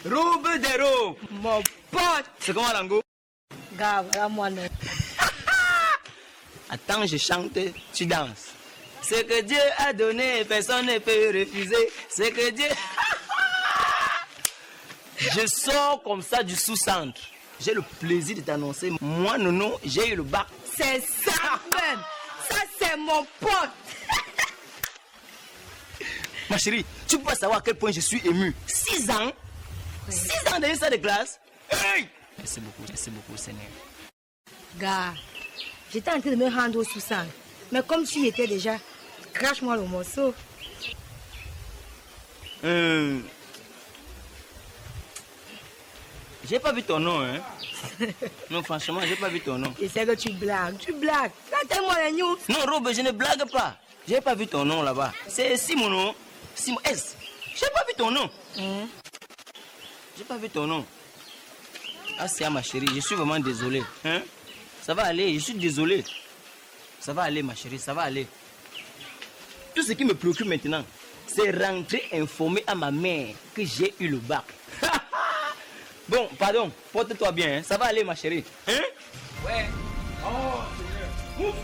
Roube de robe. Mon pote. C'est comment Lango? Gars, voilà moi non. Attends, je chante, tu danses. Ce que Dieu a donné, personne ne peut refuser. Ce que Dieu... Je sors comme ça du sous-centre. J'ai le plaisir de t'annoncer. Moi, Nono, j'ai eu le bac. C'est ça même. Ça, c'est mon pote. Ma chérie, tu peux pas savoir à quel point je suis ému. 6 ans. 6 ans dans une salle de classe. Hey! Merci beaucoup, Seigneur. Gars, j'étais en train de me rendre au sous-centre. Mais comme tu y étais déjà, crache-moi le morceau. J'ai pas vu ton nom, hein. Non, franchement, j'ai pas vu ton nom. Je sais que tu blagues. Raconte-moi les news. Non, Robe, je ne blague pas. J'ai pas vu ton nom là-bas. C'est Simon. Simon S. J'ai pas vu ton nom. J'ai pas vu ton nom. Ah, c'est ma chérie, je suis vraiment désolé. Hein? Ça va aller, je suis désolé. Ça va aller, ma chérie, ça va aller. Tout ce qui me préoccupe maintenant, c'est rentrer informer à ma mère que j'ai eu le bac. Bon, pardon, porte-toi bien, hein? Ça va aller, ma chérie. Hein? Ouais. Oh, Seigneur. Ouf.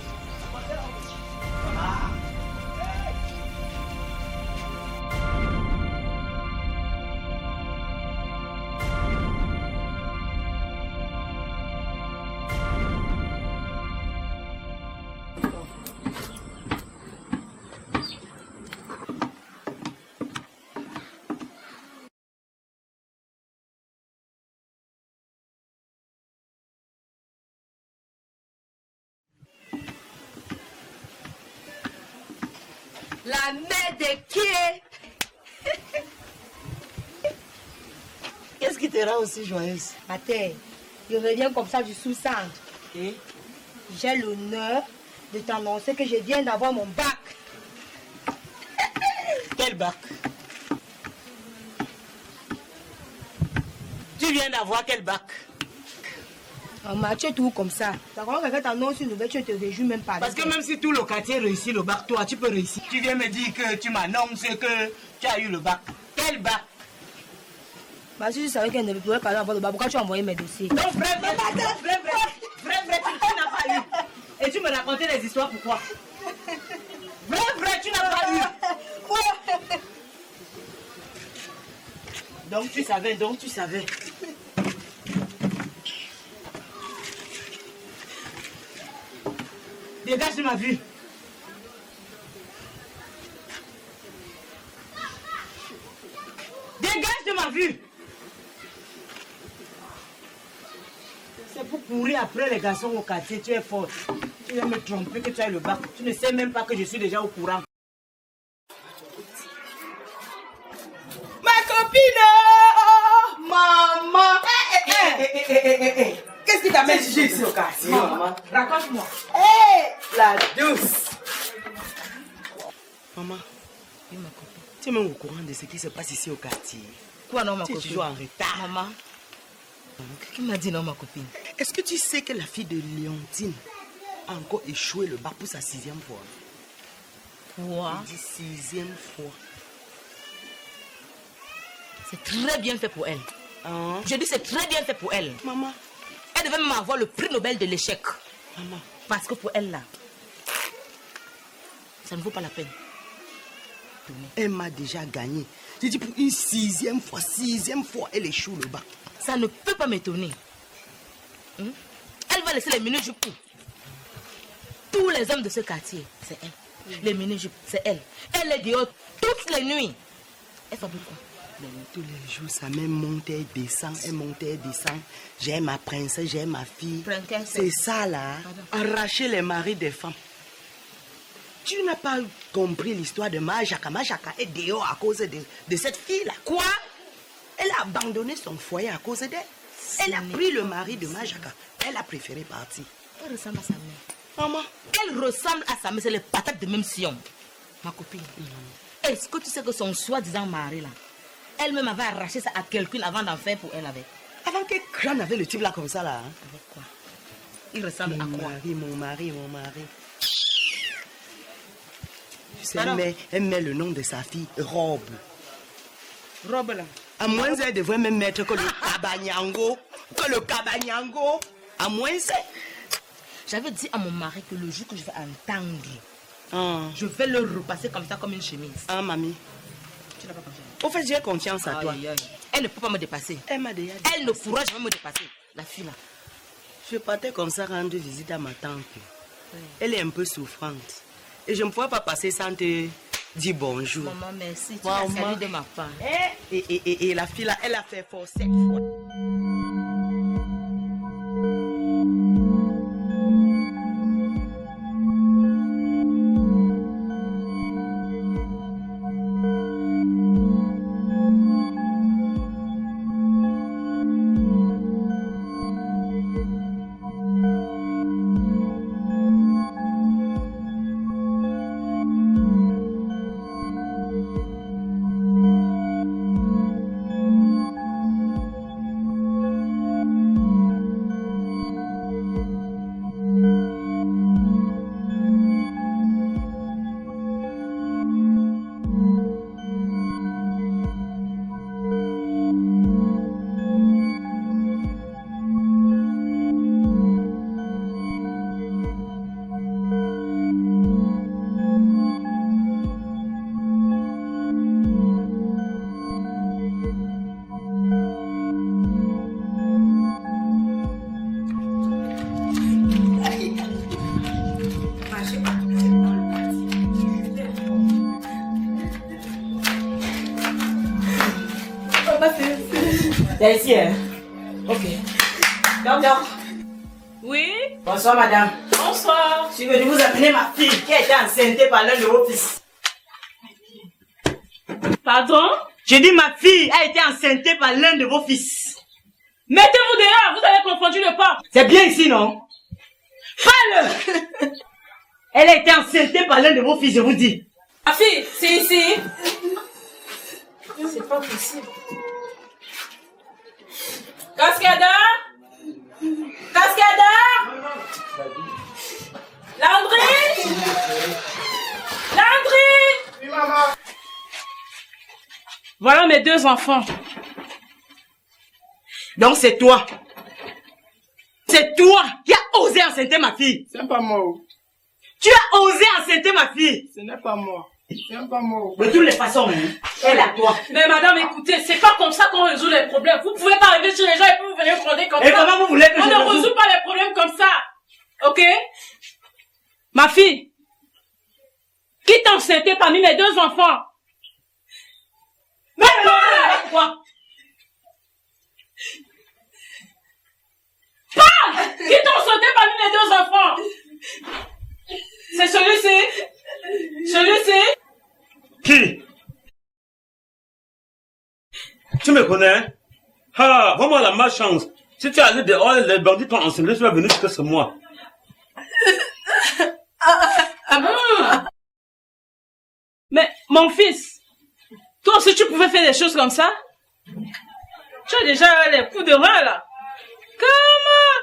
La mère de qui? Qu'est-ce qui te rend aussi joyeuse? Attends, je reviens comme ça du sous-centre. Et? J'ai l'honneur de t'annoncer que je viens d'avoir mon bac. Quel bac? Tu viens d'avoir quel bac? En Mathieu, tout comme ça. Ça quand quelqu'un t'annonce une nouvelle, tu te réjouis même pas. Parce que même si tout le quartier réussit le bac, toi, tu peux réussir. Tu viens me dire que tu m'annonces que tu as eu le bac. Quel bac? Bah, si tu savais qu'elle ne pourrait pas avoir le bac, pourquoi tu as envoyé mes dossiers? Non, vrai, tu n'as pas eu. Et tu me racontais des histoires, pourquoi? Vrai, tu n'as pas eu. Donc tu savais. Dégage de ma vue. Dégage de ma vue. C'est pour courir après les garçons au quartier, tu es forte. Tu viens me tromper que tu as le bac. Tu ne sais même pas que je suis déjà au courant. Ma copine! Maman! Qu'est-ce qui t'amène ici au quartier? Maman, raconte-moi. La douce! Maman, tu es même au courant de ce qui se passe ici au quartier? Quoi non, ma Tu es copine? toujours en retard. Maman, qui m'a dit non, ma copine? Est-ce que tu sais que la fille de Léontine a encore échoué le bac pour sa 6e fois? Quoi? Je dis 6e fois. C'est très bien fait pour elle. Hein? Je dis c'est très bien fait pour elle. Maman, Elle devait même avoir le prix Nobel de l'échec. maman. Parce que pour elle là, ça ne vaut pas la peine. Elle m'a déjà gagné. J'ai dit pour une 6e fois, elle échoue le bac. Ça ne peut pas m'étonner. Elle va laisser les mini-jupes. Tous les hommes de ce quartier, c'est elle. Les mini-jupes, c'est elle. Elle est dehors toutes les nuits. Elle fabrique quoi? Tous les jours, sa main monte et descend, elle monte et descend. J'ai ma princesse, j'ai ma fille. Princesse. C'est ça là, arracher les maris des femmes. Tu n'as pas compris l'histoire de Majaka. Majaka est dehors à cause de cette fille-là. Quoi? Elle a abandonné son foyer à cause d'elle. Elle a pris le mari de Majaka. Elle a préféré partir. Elle ressemble à sa mère. Maman. Elle ressemble à sa mère, c'est les patates de même sillon. Ma copine. Est-ce que tu sais que son soi-disant mari là, elle-même avait arraché ça à quelqu'un avant d'en faire pour elle avec? Avant quel crâne avait le type là comme ça là? Hein? Avec quoi? Il ressemble à quoi? Mon mari. Tu sais, Alors? elle met le nom de sa fille, Robe. Robe là. À moins, elle devrait même mettre que le cabanyango. Que le cabanyango. À moins, c'est. J'avais dit à mon mari que le jour que je vais entendre, je vais le repasser comme ça, comme une chemise. Ah, mamie. Tu n'as pas confiance? Au fait, j'ai confiance à toi. Aïe, aïe. Elle ne peut pas me dépasser. Elle m'a déjà dit. Elle ne pourra jamais me dépasser. La fille là. Je partais comme ça rendre visite à ma tante. Oui. Elle est un peu souffrante. Et je ne pourrais pas passer sans te dire bonjour. Maman, merci. Tu m'as salué de ma part. Et la fille là, elle a fait fort 7 fois. C'est ici, hein? Ok. Docteur. Oui? Bonsoir, madame. Bonsoir. Je suis venu vous amener ma fille qui a été enceinte par l'un de vos fils. Pardon? J'ai dit ma fille a été enceinte par l'un de vos fils. Mettez-vous dehors, vous avez confondu le pas. C'est bien ici, non? Parle! Elle a été enceinte par l'un de vos fils, je vous dis. Ma fille, c'est ici. C'est pas possible. Cascadeur? Cascadeur? Landry? Landry? Oui, maman. Voilà mes 2 enfants. Donc c'est toi. C'est toi qui as osé enceinte ma fille. C'est pas moi. Tu as osé enceinte ma fille. Ce n'est pas moi. C'est pas moi. De toutes les façons, elle à toi. Mais madame, écoutez, c'est pas comme ça qu'on résout les problèmes. Vous pouvez pas arriver sur les gens et puis vous venez gronder comme ça. Et comment vous voulez que on je ne résout pas les problèmes comme ça. Ok? Ma fille, qui t'a enceinte parmi mes 2 enfants? Mais avec quoi? Parle! Qui t'a enceinte parmi mes 2 enfants? C'est celui-ci? Celui-ci? Qui? Tu me connais? Ah, vraiment la malchance. Si tu es allé dehors, les bandits t'ont enseigné, tu vas venir jusqu'à ce moi. Mais, mon fils, toi aussi tu pouvais faire des choses comme ça? Tu as déjà les coups de rein là. Comment?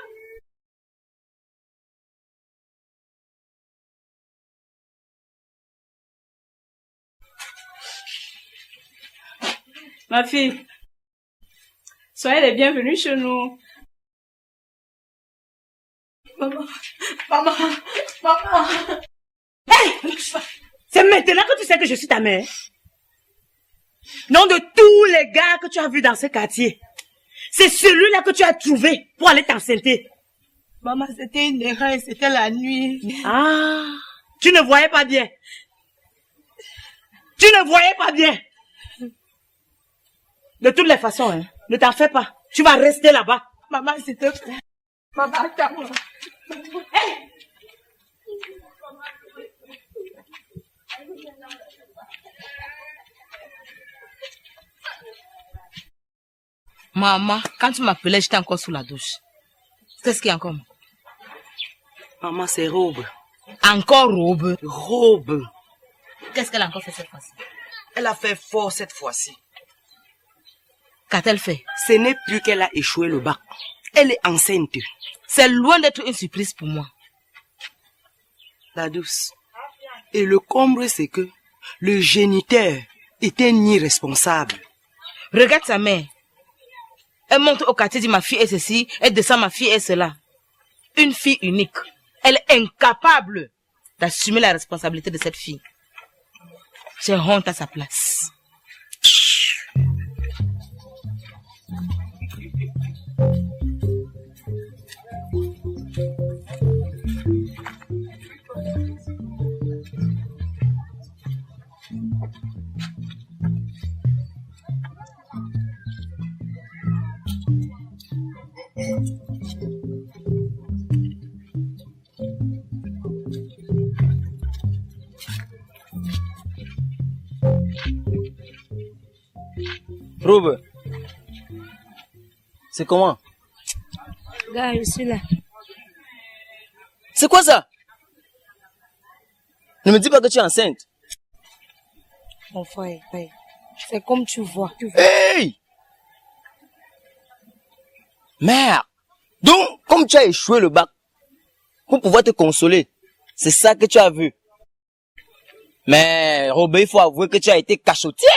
Ma fille, soyez les bienvenus chez nous. Maman. Hey! C'est maintenant que tu sais que je suis ta mère. Non, de tous les gars que tu as vus dans ce quartier, c'est celui-là que tu as trouvé pour aller t'enceinte. Maman, c'était une erreur, c'était la nuit. Ah, tu ne voyais pas bien. Tu ne voyais pas bien. De toutes les façons, hein, ne t'en fais pas. Tu vas rester là-bas. Maman, s'il te plaît. Maman, attends-moi. Hey! Maman, quand tu m'appelais, j'étais encore sous la douche. Qu'est-ce qu'il y a encore? Maman, c'est robe. Encore robe? Robe. Qu'est-ce qu'elle a encore fait cette fois-ci? Elle a fait fort cette fois-ci. Qu'a-t-elle fait? Ce n'est plus qu'elle a échoué le bac. Elle est enceinte. C'est loin d'être une surprise pour moi. La douce. Et le comble, c'est que le géniteur était irresponsable. Regarde sa mère. Elle monte au quartier, dit ma fille est ceci, elle descend, ma fille est cela. Une fille unique. Elle est incapable d'assumer la responsabilité de cette fille. J'ai honte à sa place. Roube, c'est comment? Gars, je suis là. C'est quoi ça? Ne me dis pas que tu es enceinte. Mon frère, c'est comme tu vois. Hey! Merde! Donc, comme tu as échoué le bac, pour pouvoir te consoler, c'est ça que tu as vu. Mais, Robert, il faut avouer que tu as été cachotier.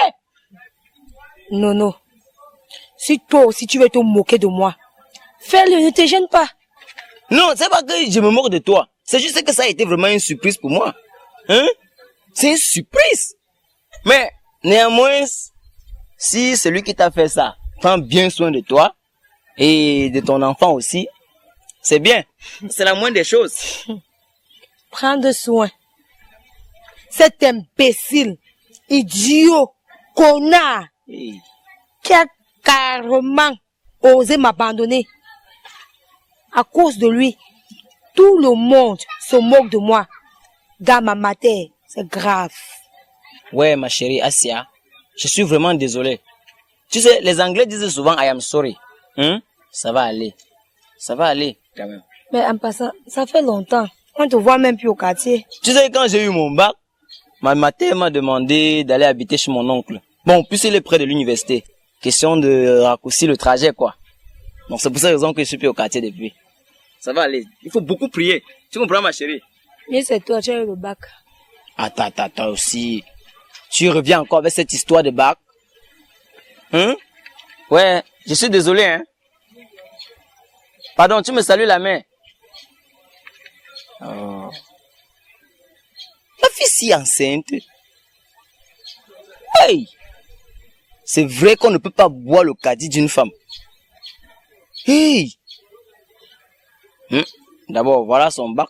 Non. Si toi aussi tu veux te moquer de moi, fais-le, ne te gêne pas. Non, c'est pas que je me moque de toi. C'est juste que ça a été vraiment une surprise pour moi. Hein? C'est une surprise. Mais, néanmoins, si celui qui t'a fait ça prend bien soin de toi et de ton enfant aussi, c'est bien. C'est la moindre des choses. Prendre soin. Cet imbécile, idiot, connard, qui a carrément osé m'abandonner. À cause de lui, tout le monde se moque de moi. Dans ma matière, c'est grave. Ouais, ma chérie Asia, je suis vraiment désolé. Tu sais, les Anglais disent souvent I am sorry. Ça va aller. Ça va aller, quand même. Mais en passant, ça fait longtemps. On ne te voit même plus au quartier. Tu sais, quand j'ai eu mon bac, ma tante m'a demandé d'aller habiter chez mon oncle. Bon, puis il est près de l'université. Question de raccourcir le trajet, quoi. Donc c'est pour cette raison que je suis plus au quartier depuis. Ça va aller. Il faut beaucoup prier. Tu comprends, ma chérie? Mais c'est toi, tu as eu le bac. Attends aussi. Tu reviens encore avec cette histoire de bac? Ouais, je suis désolé, hein. Pardon, tu me salues la main. Oh. La fille si enceinte. Hey! C'est vrai qu'on ne peut pas boire le caddie d'une femme. Hey! D'abord, voilà son bac.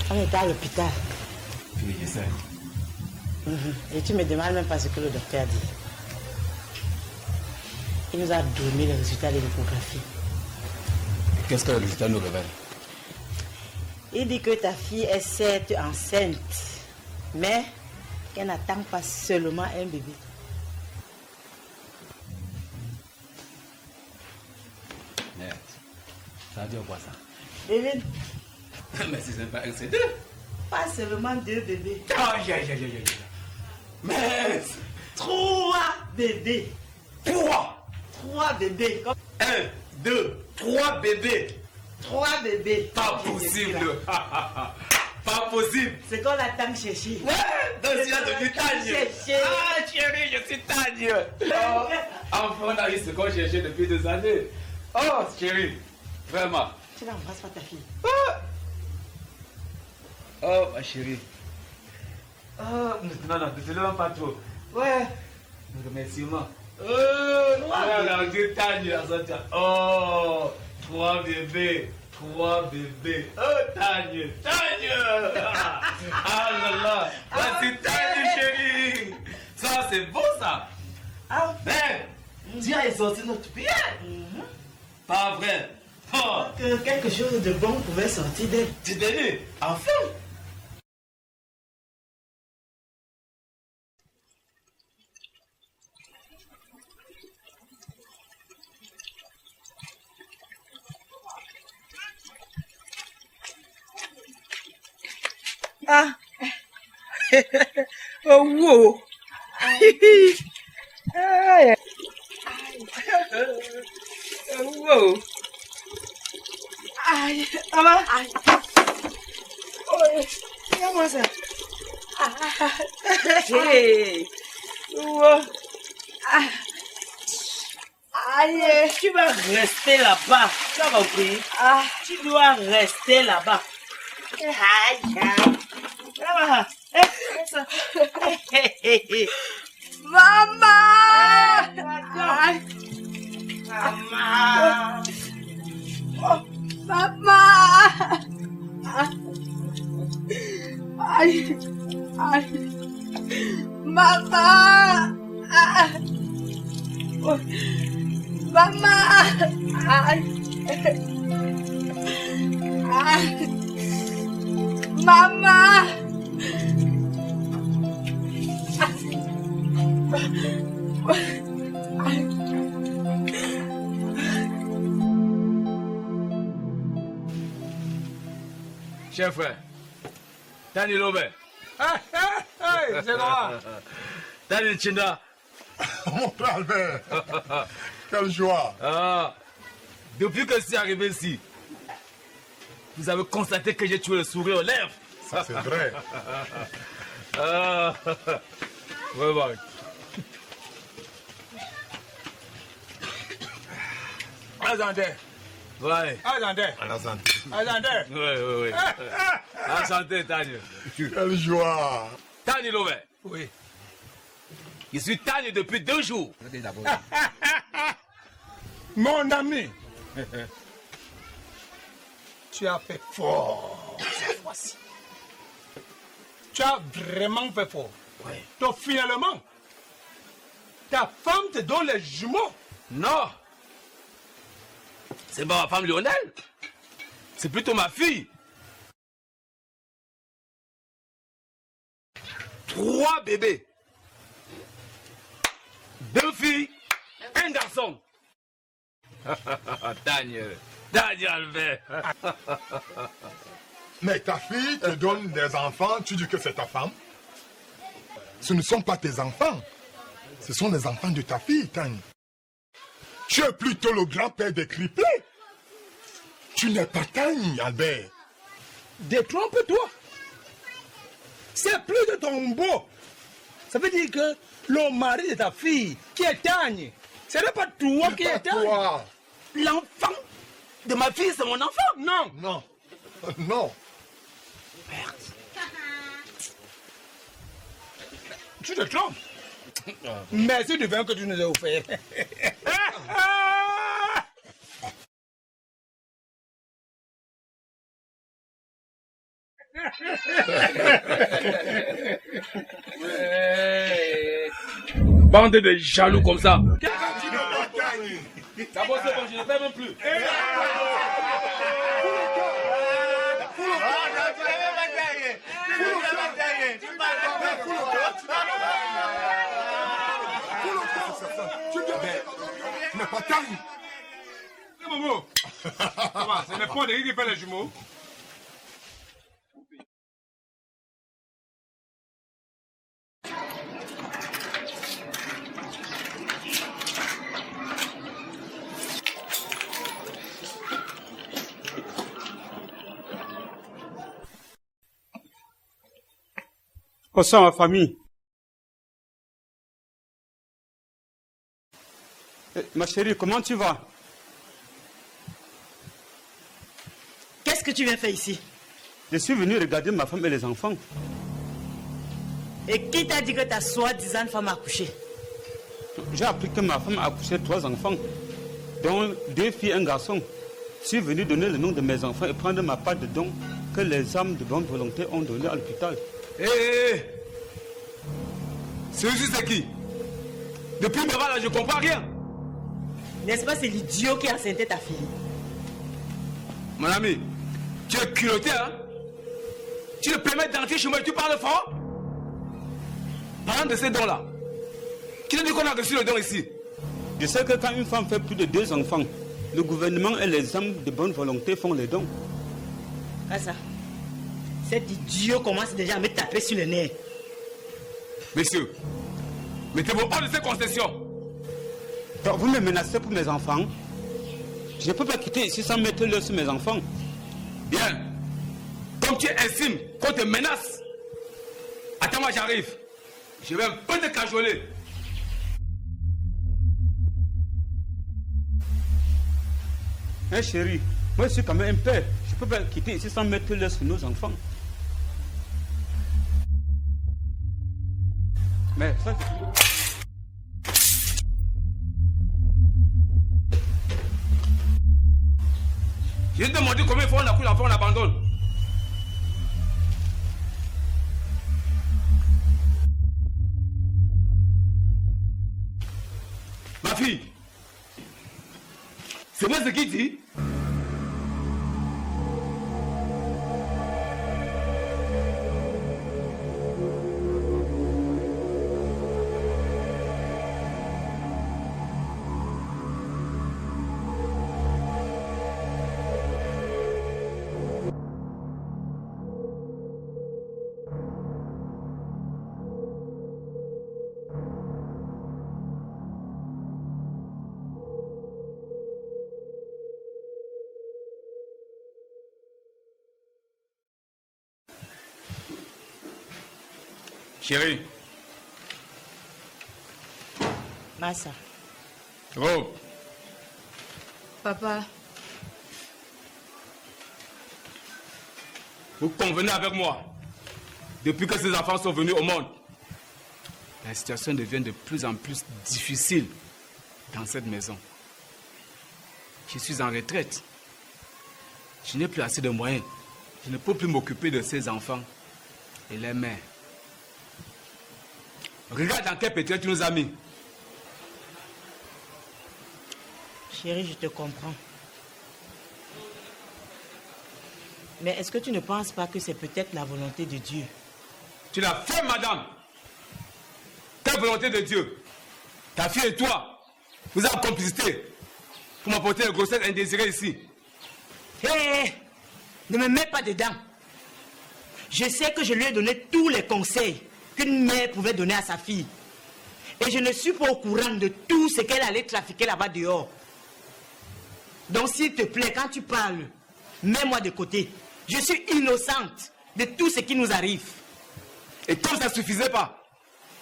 On était à l'hôpital. Oui, je sais. Et tu me demandes même pas ce que le docteur a dit. Il nous a donné les résultats de l'échographie. Qu'est-ce que le résultat nous révèle? Il dit que ta fille est certes enceinte, mais qu'elle n'attend pas seulement un bébé. Merde. Ça veut dire quoi ça? Bébé, Mais si c'est pas un, c'est deux. pas seulement 2 bébés. Mais 3 bébés. 3 bébés. 1, 2, 3 bébés. 3 bébés. Pas possible. Pas possible. C'est qu'on attend chercher. Ouais, donc tu as devenu Tagne. Ah, chérie, je suis Tagne. Oh, enfin, on a eu ce qu'on cherchait depuis des années. Oh, chérie, vraiment. Tu n'embrasses pas ta fille. Oh, ma chérie. Oh, non, ne te lève pas trop. Ouais. Remerciement. Oh, Dieu Tagne. Oh, 3 bébés. 3 bébés. Oh, Tagne. Ah là là. C'est Tagne, chérie. Ça, c'est beau, ça. Ah, Mais, tu as sorti notre pierre. Pas vrai. Oh, que quelque chose de bon pouvait sortir d'elle. tu t'es dit, enfin. Ah. Oh, wow. Wow. Aïe. Maman. Aïe. Oh, regarde-moi ça. Hey. Wow. Aïe. Tu vas rester là-bas. Tu as compris? Tu dois rester là-bas. Aïe. Là-bas. Maman! Maman! Oh, maman! Aïe! Aïe! Maman! Oh, maman! Aïe! Aïe! Maman! Cher frère, Tani Lobe. C'est quoi? Tani Chinda. Mon frère Albert, quelle joie. Depuis que c'est arrivé ici, vous avez constaté que j'ai tué le sourire aux lèvres. Ça, c'est vrai. Vraiment. Attendez. Ouais. Attendez. Attendez. Oui. Enchanté, Tani. Quelle joie. Tani Lobe. Oui. Je suis Tani depuis 2 jours. Mon ami. Tu as fait fort cette fois-ci. Tu as vraiment fait fort. Oui. Donc finalement, ta femme te donne les jumeaux. Non. C'est pas ma femme Lionel. C'est plutôt ma fille. 3 bébés. 2 filles, 1 garçon. Daniel Albert. Mais ta fille te donne des enfants, tu dis que c'est ta femme. Ce ne sont pas tes enfants. Ce sont les enfants de ta fille, Tani. Tu es plutôt le grand-père des criplés. Tu n'es pas Tani, Albert. Détrompe-toi. C'est plus de ton beau. Ça veut dire que le mari de ta fille, qui est Tani, ce n'est pas toi qui es Tani. L'enfant de ma fille, c'est mon enfant. Non. Non. Merde. Tu te trompes. Merci du vin que tu nous as offert. Bande de jaloux comme ça. D'abord, c'est bon, je ne fais même plus. Tu n'es pas Tani. C'est Momo. C'est le point de qui fait les jumeaux. Au sein ma famille. Ma chérie, comment tu vas? Qu'est-ce que tu viens faire ici? Je suis venu regarder ma femme et les enfants. Et qui t'a dit que ta soi-disant femme a accouché? J'ai appris que ma femme a accouché 3 enfants, dont 2 filles et 1 garçon. Je suis venu donner le nom de mes enfants et prendre ma part de dons que les âmes de bonne volonté ont donné à l'hôpital. Celui-ci, c'est qui? Depuis le là, je comprends rien. N'est-ce pas c'est l'idiot qui a enceinté ta fille? Mon ami, tu es culotté, hein? Tu te permets d'entrer chez moi et tu parles fort? Parlant de ces dons-là, qui te dit qu'on a reçu le don ici? Je sais que quand une femme fait plus de 2 enfants, le gouvernement et les âmes de bonne volonté font les dons. Ah ça. Cet idiot commence déjà à me taper sur le nez. Messieurs, mettez-vous hors de ces concessions. Donc vous me menacez pour mes enfants. Je ne peux pas quitter ici sans mettre l'œil sur mes enfants. Bien. Comme tu estimes qu'on te menace, attends-moi, j'arrive. Je vais un peu te cajoler. Hein, chérie, moi je suis quand même un père. Je ne peux pas quitter ici sans mettre l'œil sur nos enfants. Mais ça... J'ai demandé combien de fois on a pris l'enfant, on l'abandonne. Ma fille, c'est moi ce qui dit. Chérie. Massa. Oh. Papa. Vous convenez avec moi. Depuis que ces enfants sont venus au monde, la situation devient de plus en plus difficile dans cette maison. Je suis en retraite. Je n'ai plus assez de moyens. Je ne peux plus m'occuper de ces enfants et les mères. Regarde dans quel pétrin tu nous as mis. Chérie, je te comprends. Mais est-ce que tu ne penses pas que c'est peut-être la volonté de Dieu? Tu l'as fait, madame. Quelle volonté de Dieu? Ta fille et toi, vous avez complicité pour m'apporter une grossesse indésirée ici. Hé, ne me mets pas dedans. Je sais que je lui ai donné tous les conseils qu'une mère pouvait donner à sa fille. Et je ne suis pas au courant de tout ce qu'elle allait trafiquer là-bas dehors. Donc s'il te plaît, quand tu parles, mets-moi de côté. Je suis innocente de tout ce qui nous arrive. Et comme ça ne suffisait pas,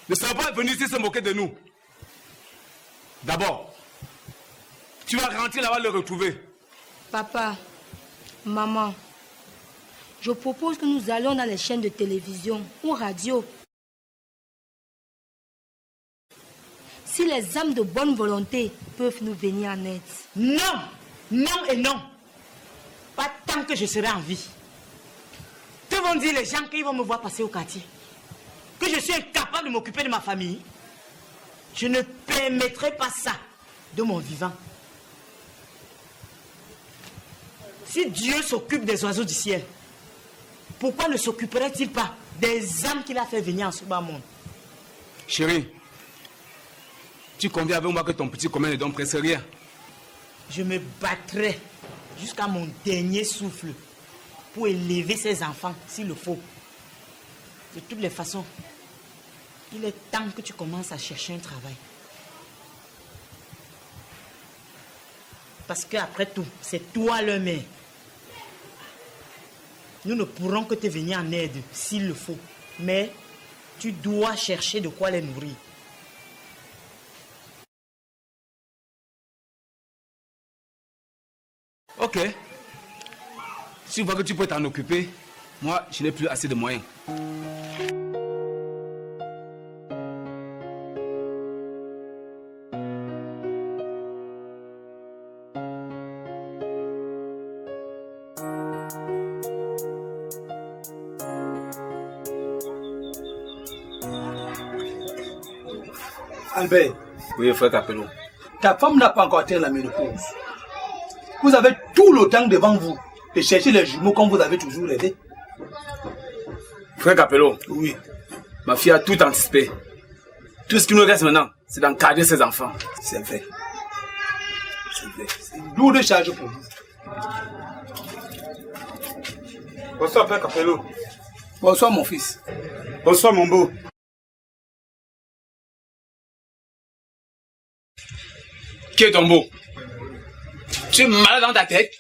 ne sois pas venu ici se moquer de nous. D'abord, tu vas rentrer là-bas le retrouver. Papa, maman, je propose que nous allions dans les chaînes de télévision ou radio. Si les âmes de bonne volonté peuvent nous venir en aide. Non, non et non. Pas tant que je serai en vie. Que vont dire les gens qui vont me voir passer au quartier? Que je suis incapable de m'occuper de ma famille? Je ne permettrai pas ça de mon vivant. Si Dieu s'occupe des oiseaux du ciel, pourquoi ne s'occuperait-il pas des âmes qu'il a fait venir en ce bas monde? Chérie, tu conviens avec moi que ton petit commun ne donne presque rien. Je me battrai jusqu'à mon dernier souffle pour élever ces enfants s'il le faut. De toutes les façons, il est temps que tu commences à chercher un travail. Parce qu'après tout, c'est toi le mère. Nous ne pourrons que te venir en aide s'il le faut. Mais tu dois chercher de quoi les nourrir. Ok. Si tu vois que tu peux t'en occuper, moi, je n'ai plus assez de moyens. Albert. Oui, frère Capello. Ta femme n'a pas encore atteint la ménopause. Vous avez tout le temps devant vous de chercher les jumeaux comme vous avez toujours rêvé. Frère Capello. Oui. Ma fille a tout anticipé. Tout ce qui nous reste maintenant, c'est d'encadrer ses enfants. C'est vrai. C'est vrai. C'est une lourde charge pour vous. Bonsoir, Frère Capello. Bonsoir, mon fils. Bonsoir, mon beau. Qui est ton beau? Tu es malade dans ta tête?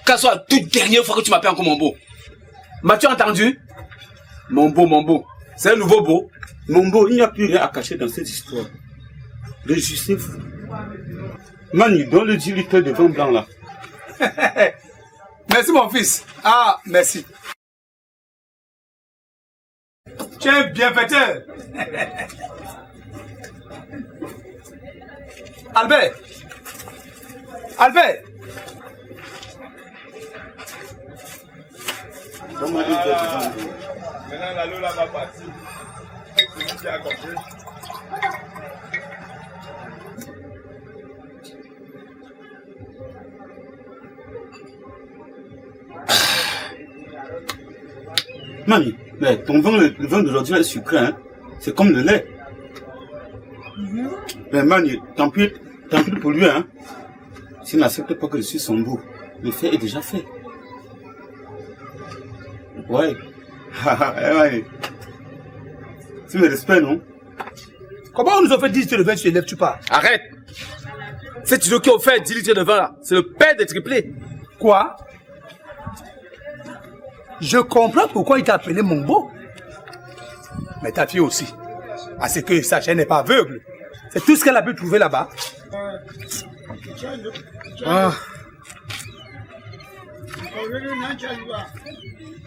Qu'à soit la toute dernière fois que tu m'appelles encore mon beau. M'as-tu entendu? Mon beau. C'est un nouveau beau. Mon beau, il n'y a plus rien à cacher dans cette histoire. Le justice. Mani, donne le 10 litres de vin blanc là. Merci, mon fils. Ah, merci. Tu es un bienfaiteur. Albert. Albert. Maintenant, la Lola va partir. C'est qui a compris. Mami, mais ton vin, le vin d'aujourd'hui est sucré, hein? C'est comme le lait. Mais Mani, tant pis pour lui, hein? S'il n'accepte pas que je suis son beau, le fait est déjà fait. Ouais. Ouais. Tu me respectes, non? Comment on nous a fait 10 litres de vin, tu élèves, tu parles? Arrête! C'est Tino qui a offert 10 litres de vin là. C'est le père des triplés. Quoi? Je comprends pourquoi il t'a appelé mon beau. Mais ta fille aussi. À ce que sa chaîne n'est pas aveugle. C'est tout ce qu'elle a pu trouver là-bas. Ah.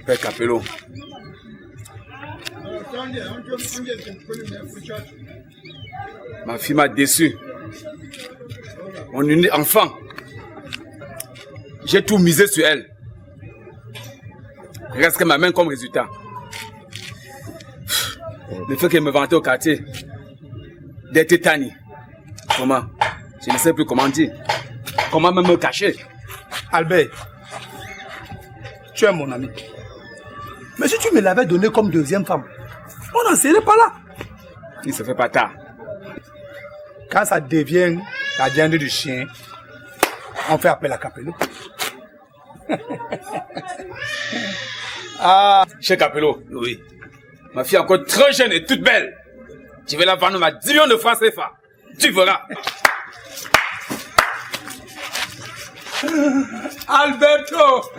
Père Capello. Ma fille m'a déçu. Mon unique enfant. J'ai tout misé sur elle. Reste que ma main comme résultat. Le fait qu'elle me vantait au quartier d'être tétanie. Comment? Je ne sais plus comment dire. Comment même me cacher? Albert, tu es mon ami. Mais si tu me l'avais donné comme deuxième femme, on n'en serait pas là. Il se fait pas tard. Quand ça devient la viande du chien, on fait appel à Capello. Ah, cher Capello, oui. Ma fille est encore très jeune et toute belle. Je vais la vendre à 10 millions de francs CFA. Tu verras. Alberto!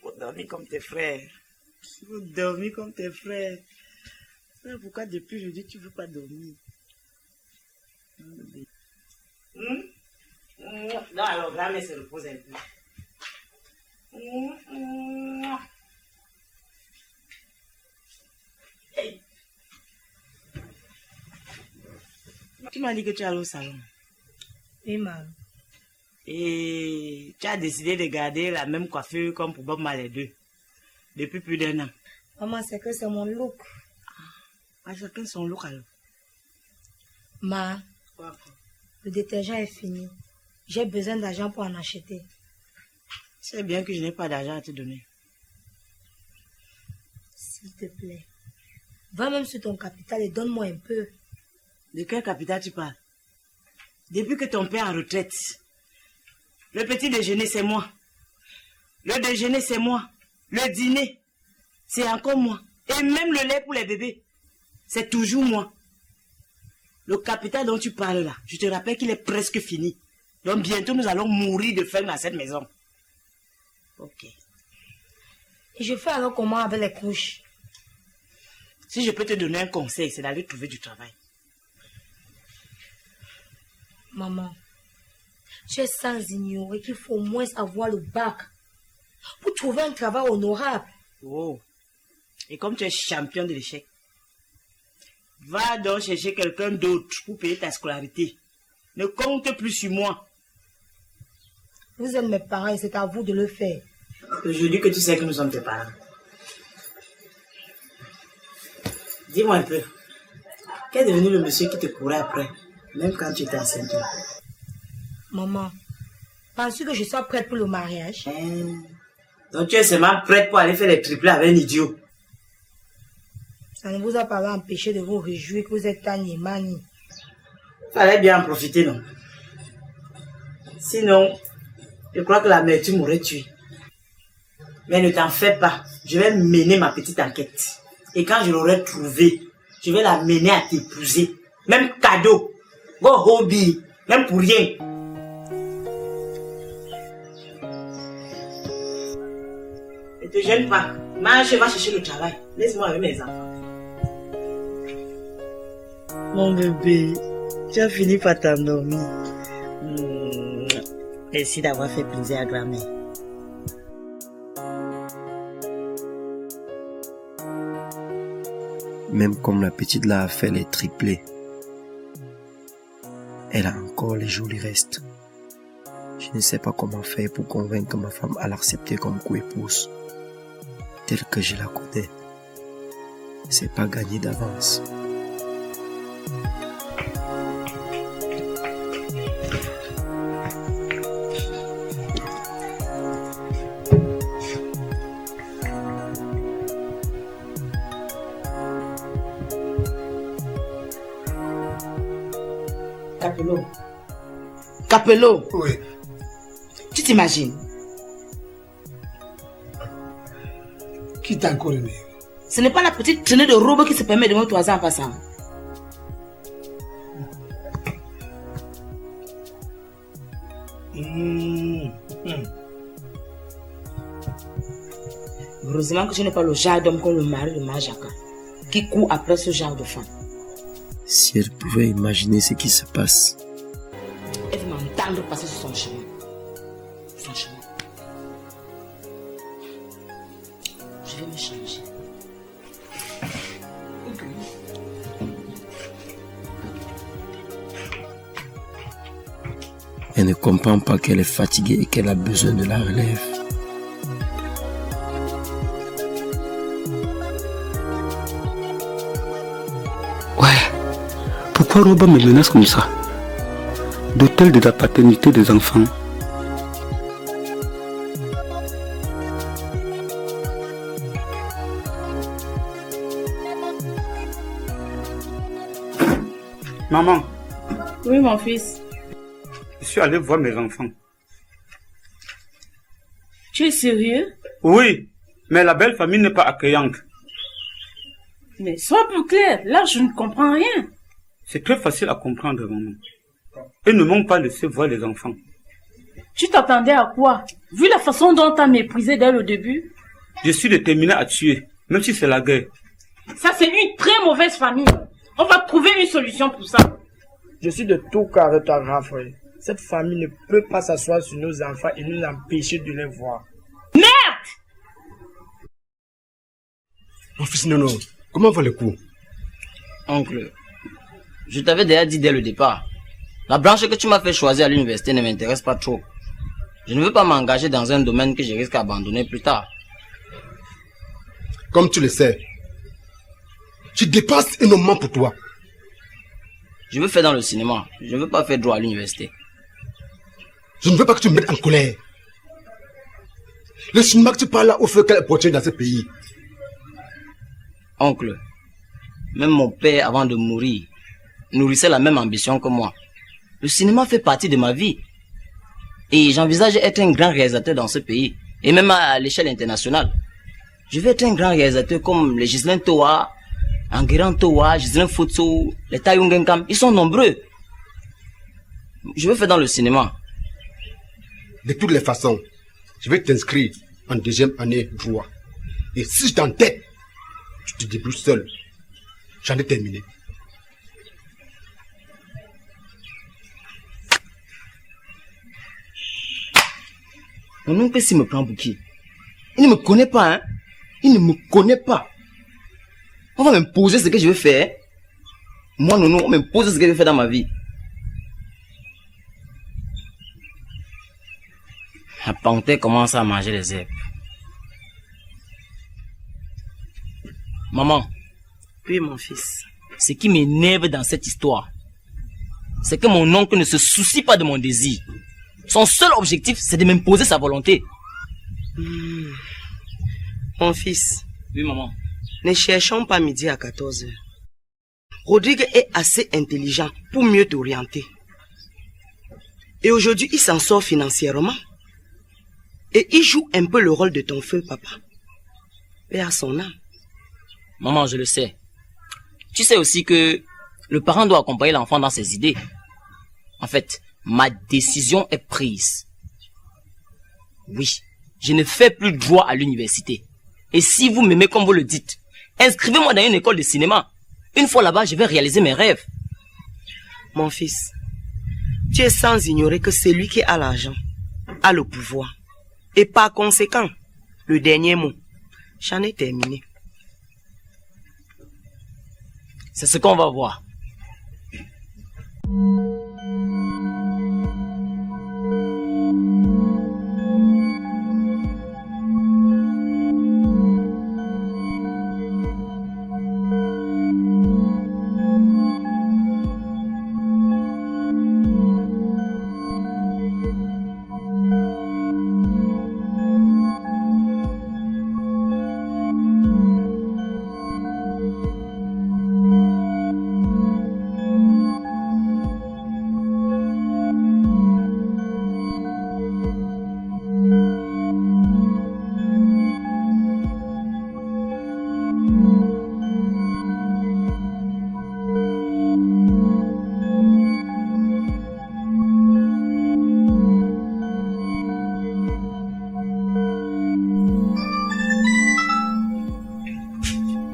Vous dormez comme tes frères. Vous dormez comme tes frères. C'est pourquoi depuis jeudi tu ne veux pas dormir. Non, alors grand-mère se repose un peu. Hey. Tu m'as dit que tu allais au salon. Oui, maman. Et tu as décidé de garder la même coiffure comme pour Bob Marley 2 depuis plus d'1 an. Maman, c'est que c'est mon look. Ah, chacun son look alors. Ma, le détergent est fini. J'ai besoin d'argent pour en acheter. C'est bien que je n'ai pas d'argent à te donner. S'il te plaît. Va même sur ton capital et donne-moi un peu. De quel capital tu parles? Depuis que ton père est en retraite, le petit déjeuner c'est moi. Le déjeuner c'est moi. Le dîner c'est encore moi. Et même le lait pour les bébés, c'est toujours moi. Le capital dont tu parles là, je te rappelle qu'il est presque fini. Donc bientôt nous allons mourir de faim dans cette maison. Ok. Et je fais alors comment avec les couches? Si je peux te donner un conseil, c'est d'aller trouver du travail. Maman, tu es sans ignorer qu'il faut au moins avoir le bac pour trouver un travail honorable. Oh. Et comme tu es champion de l'échec, va donc chercher quelqu'un d'autre pour payer ta scolarité. Ne compte plus sur moi. Vous êtes mes parents et c'est à vous de le faire. Aujourd'hui que tu sais que nous sommes tes parents. Dis-moi un peu, qu'est devenu le monsieur qui te courait après, même quand tu étais enceinte? Maman, penses-tu que je sois prête pour le mariage? Donc tu es seulement prête pour aller faire les triplés avec un idiot? Ça ne vous a pas empêché de vous réjouir que vous êtes Tani et Mani. Fallait bien en profiter, non? Sinon, je crois que l'amertume m'aurait tué. Mais ne t'en fais pas. Je vais mener ma petite enquête. Et quand je l'aurai trouvée, je vais la mener à t'épouser. Même cadeau. Go hobby. Même pour rien. Ne te gêne pas. Marche, va chercher le travail. Laisse-moi avec mes enfants. Mon bébé, tu as fini par t'endormir. Merci d'avoir fait plaisir à grand-mère. Même comme la petite là a fait les triplés, elle a encore les jolis restes. Je ne sais pas comment faire pour convaincre ma femme à l'accepter comme co-épouse. Telle que je la connais, c'est pas gagné d'avance. Capello. Oui. Tu t'imagines? Qui t'a encore aimé? Ce n'est pas la petite traînée de robe qui se permet de me toiser en passant. Heureusement que je n'ai pas le genre d'homme comme le mari de Majaka, qui court après ce genre de femme. Si elle pouvait imaginer ce qui se passe. Elle va m'entendre passer sur son chemin. Son chemin. Je vais me changer. Elle ne comprend pas qu'elle est fatiguée et qu'elle a besoin de la relève. Pourquoi Roba me menace comme ça? Doute-t-elle de la paternité des enfants? Maman. Oui, mon fils. Je suis allé voir mes enfants. Tu es sérieux? Oui, mais la belle famille n'est pas accueillante. Mais sois plus clair, là je ne comprends rien. C'est très facile à comprendre, maman. Ils ne m'ont pas laissé voir les enfants. Tu t'attendais à quoi? Vu la façon dont tu as méprisé dès le début? Je suis déterminé à tuer, même si c'est la guerre. Ça, c'est une très mauvaise famille. On va trouver une solution pour ça. Je suis de tout cœur avec toi, grand frère. Cette famille ne peut pas s'asseoir sur nos enfants et nous empêcher de les voir. Merde! Mon fils Nono, comment va le coup? Oncle, je t'avais déjà dit dès le départ. La branche que tu m'as fait choisir à l'université ne m'intéresse pas trop. Je ne veux pas m'engager dans un domaine que je risque d'abandonner plus tard. Comme tu le sais, tu dépasses énormément pour toi. Je veux faire dans le cinéma. Je ne veux pas faire droit à l'université. Je ne veux pas que tu me mettes en colère. Le cinéma que tu parles là offre quelle opportunité dans ce pays? Oncle, même mon père, avant de mourir, nourrissait la même ambition que moi. Le cinéma fait partie de ma vie. Et j'envisage être un grand réalisateur dans ce pays. Et même à l'échelle internationale. Je veux être un grand réalisateur comme les Ghislain Toa, Enguerrand Toa, Ghislain Fotso, les Tayungenkam. Ils sont nombreux. Je veux faire dans le cinéma. De toutes les façons, je vais t'inscrire en deuxième année droit. Et si je t'entête, tu te débrouilles seul. J'en ai terminé. Mon oncle s'il me prend pour qui? Il ne me connaît pas, hein? Il ne me connaît pas. On va m'imposer ce que je veux faire. Moi, non, on m'impose ce que je veux faire dans ma vie. La panthère commence à manger les herbes. Maman. Oui, mon fils. Ce qui m'énerve dans cette histoire, c'est que mon oncle ne se soucie pas de mon désir. Son seul objectif, c'est de m'imposer sa volonté. Mon fils. Oui, maman. Ne cherchons pas midi à 14h. Rodrigue est assez intelligent pour mieux t'orienter. Et aujourd'hui, il s'en sort financièrement. Et il joue un peu le rôle de ton feu, papa. Et à son âme. Maman, je le sais. Tu sais aussi que le parent doit accompagner l'enfant dans ses idées. En fait, ma décision est prise. Oui, je ne fais plus droit à l'université. Et si vous m'aimez comme vous le dites, inscrivez-moi dans une école de cinéma. Une fois là-bas, je vais réaliser mes rêves. Mon fils, tu es sans ignorer que celui qui a l'argent a le pouvoir. Et par conséquent, le dernier mot, j'en ai terminé. C'est ce qu'on va voir.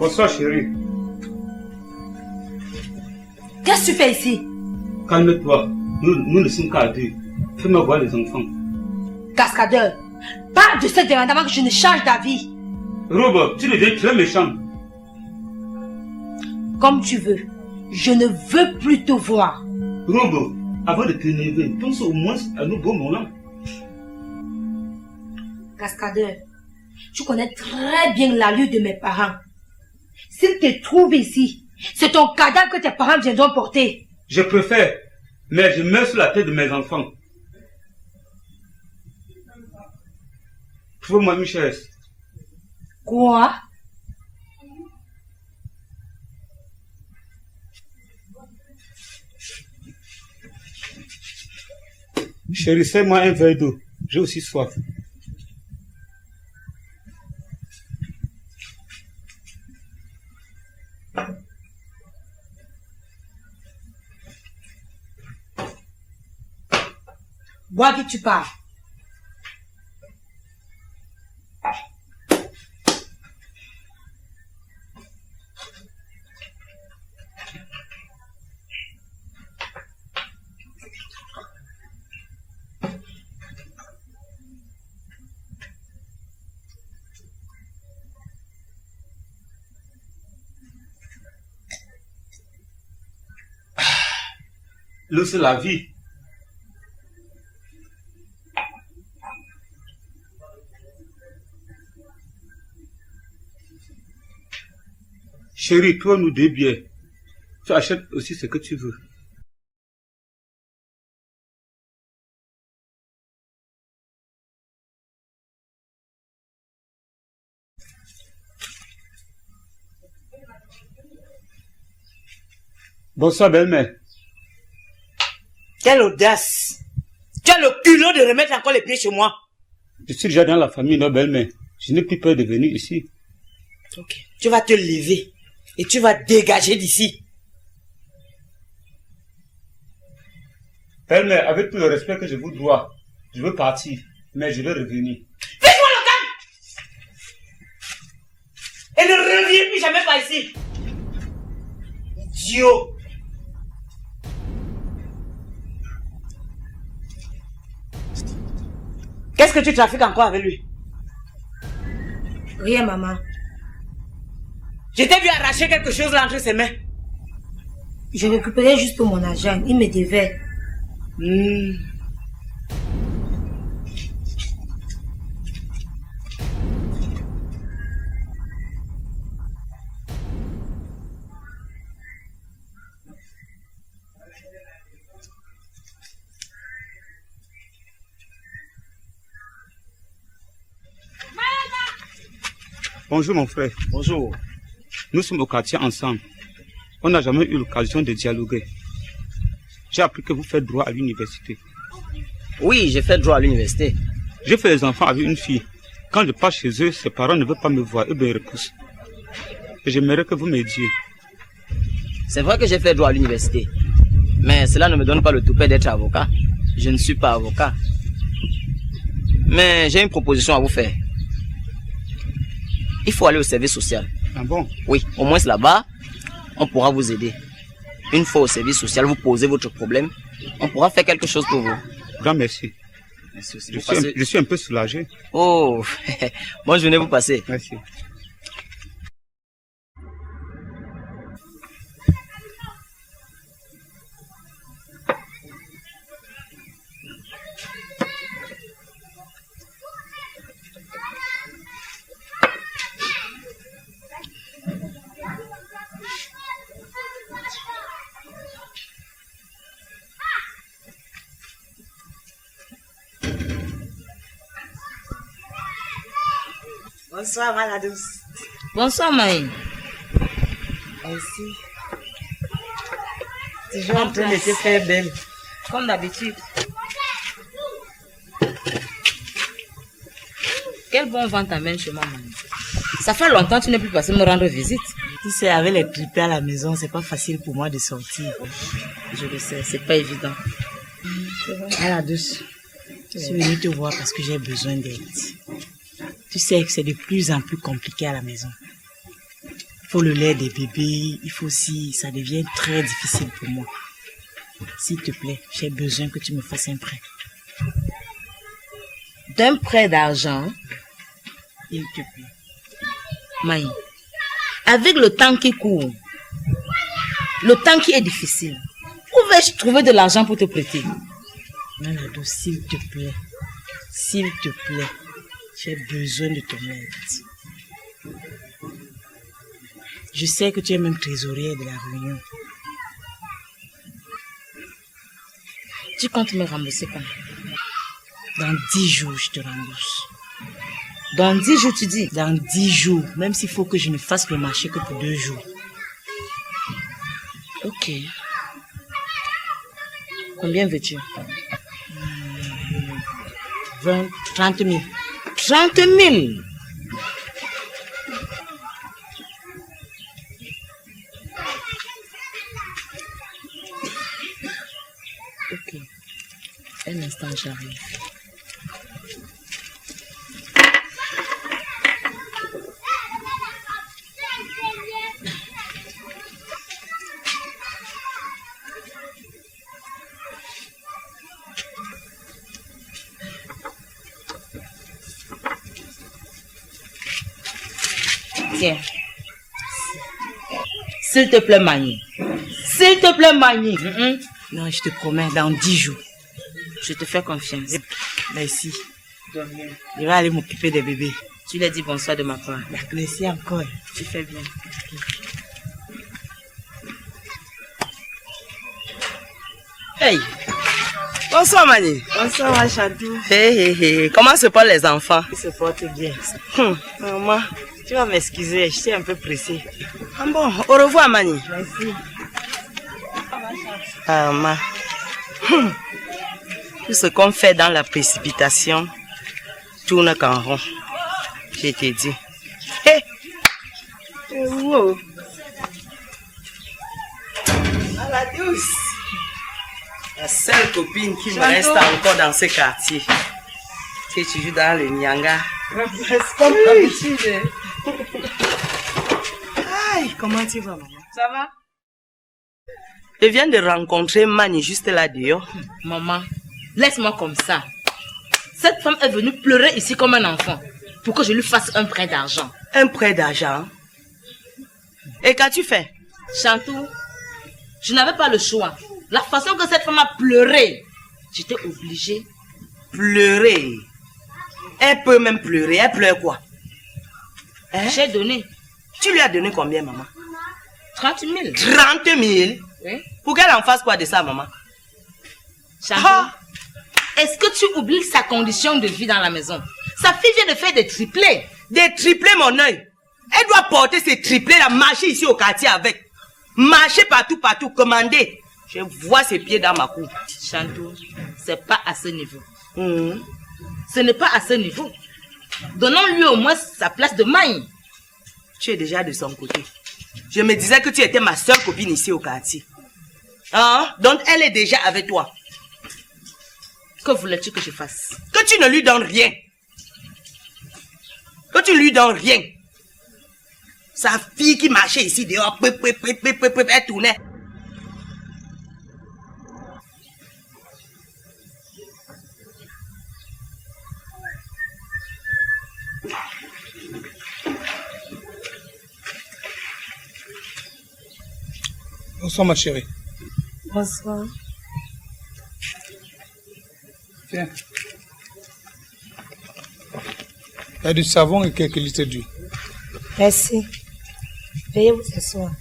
Bonsoir chérie. Qu'est-ce que tu fais ici? Calme-toi. Nous ne sommes qu'à deux. Fais-moi voir les enfants. Cascadeur, parle de cette demande avant que je ne change d'avis. Robert, tu deviens très méchant. Comme tu veux. Je ne veux plus te voir. Robert, avant de t'énerver, pense au moins à nos beaux moments. Cascadeur, tu connais très bien l'allure de mes parents. S'ils te trouvent ici, c'est ton cadavre que tes parents viendront porter. Je préfère, mais je meurs sur la tête de mes enfants. Trouve-moi une chaise. Quoi? Chérie, fais-moi un verre d'eau. J'ai aussi soif. Bois qui tu parles. L'eau, c'est la vie. Chérie, toi, nous deux bières. Tu achètes aussi ce que tu veux. Bonsoir, belle-mère. Quelle audace! Tu as le culot de remettre encore les pieds chez moi. Je suis déjà dans la famille, non, belle-mère. Je n'ai plus peur de venir ici. Ok. Tu vas te lever et tu vas dégager d'ici. Belle-mère, avec tout le respect que je vous dois, je veux partir, mais je vais revenir. Fais-moi le calme! Et ne reviens plus jamais par ici. Idiot! Qu'est-ce que tu trafiques encore avec lui? Rien, maman. Je t'ai vu arracher quelque chose là entre ses mains. Je récupérais juste mon argent. Il me devait. Bonjour mon frère. Bonjour. Nous sommes au quartier ensemble. On n'a jamais eu l'occasion de dialoguer. J'ai appris que vous faites droit à l'université. Oui, j'ai fait droit à l'université. J'ai fait les enfants avec une fille. Quand je passe chez eux, ses parents ne veulent pas me voir, eux me repoussent. Et j'aimerais que vous m'aidiez. C'est vrai que j'ai fait droit à l'université. Mais cela ne me donne pas le toupet d'être avocat. Je ne suis pas avocat. Mais j'ai une proposition à vous faire. Il faut aller au service social. Ah bon? Oui, au moins là-bas, on pourra vous aider. Une fois au service social, vous posez votre problème, on pourra faire quelque chose pour vous. Grand merci. Je suis un peu soulagé. Oh, bonne journée, vous passez. Merci. Bonsoir, ma douce. Bonsoir, Maï. Merci. Toujours en train de te faire belle. Comme d'habitude. Quel bon vent t'amène chez moi, Maï. Ça fait longtemps que tu n'es plus passé me rendre visite. Tu sais, avec les triplés à la maison, c'est pas facile pour moi de sortir. Je le sais, c'est pas évident. À la douce, je suis venue te voir parce que j'ai besoin d'aide. Tu sais que c'est de plus en plus compliqué à la maison. Il faut le lait des bébés, il faut aussi, ça devient très difficile pour moi. S'il te plaît, j'ai besoin que tu me fasses un prêt. D'un prêt d'argent? S'il te plaît. Maï, avec le temps qui court, le temps qui est difficile, où vais-je trouver de l'argent pour te prêter? Nalado, s'il te plaît. S'il te plaît. J'ai besoin de ton aide. Je sais que tu es même trésorière de la réunion. Tu comptes me rembourser quand? Dans 10 jours, je te rembourse. Dans 10 jours, tu dis? Dans 10 jours, même s'il faut que je ne fasse le marché que pour 2 jours. Ok. Combien veux-tu? 30 000. 30 000? Ok. Un instant, j'arrive. Tiens. S'il te plaît, Mani. S'il te plaît, Mani. Non, je te promets, dans 10 jours. Je te fais confiance. Merci. Je vais aller m'occuper des bébés. Tu leur dis bonsoir de ma part. Merci encore. Tu fais bien. Hey! Bonsoir, Mani. Bonsoir, ma Chantou. Hey. Comment se portent les enfants? Ils se portent bien. Maman, tu vas m'excuser, je suis un peu pressée. Ah bon, au revoir, Mani. Merci. Maman. Tout ce qu'on fait dans la précipitation tourne qu'en rond. Je t'ai dit. Hey! Wow. À la douce. La seule copine qui me reste encore dans ce quartier. Que tu joues dans le Nyanga. Comme d'habitude. Aïe, comment tu vas, maman? Ça va? Je viens de rencontrer Mani juste là dehors. Maman, laisse-moi comme ça. Cette femme est venue pleurer ici comme un enfant pour que je lui fasse un prêt d'argent. Un prêt d'argent? Et qu'as-tu fait? Chantou, je n'avais pas le choix. La façon que cette femme a pleuré, j'étais obligée. Pleurer? Elle peut même pleurer. Elle pleure quoi? Hein? J'ai donné. Tu lui as donné combien, maman? 30 000. 30 000? Oui. Pour qu'elle en fasse quoi de ça, maman? Chantou, est-ce que tu oublies sa condition de vie dans la maison? Sa fille vient de faire des triplés. Des triplés, mon œil. Elle doit porter ces triplés-là, marcher ici au quartier avec. marcher partout, commander. Je vois ses pieds dans ma cour. Chantou, c'est pas à ce niveau. Ce n'est pas à ce niveau. Donnons-lui au moins sa place de maille. Tu es déjà de son côté. Je me disais que tu étais ma seule copine ici au quartier. Hein? Donc elle est déjà avec toi. Que voulais-tu que je fasse? Que tu ne lui donnes rien. Que tu lui donnes rien. Sa fille qui marchait ici dehors, elle tournait. Bonsoir ma chérie. Bonsoir. Tiens. Il y a du savon et quelques litres d'huile. Merci. Veuillez vous asseoir.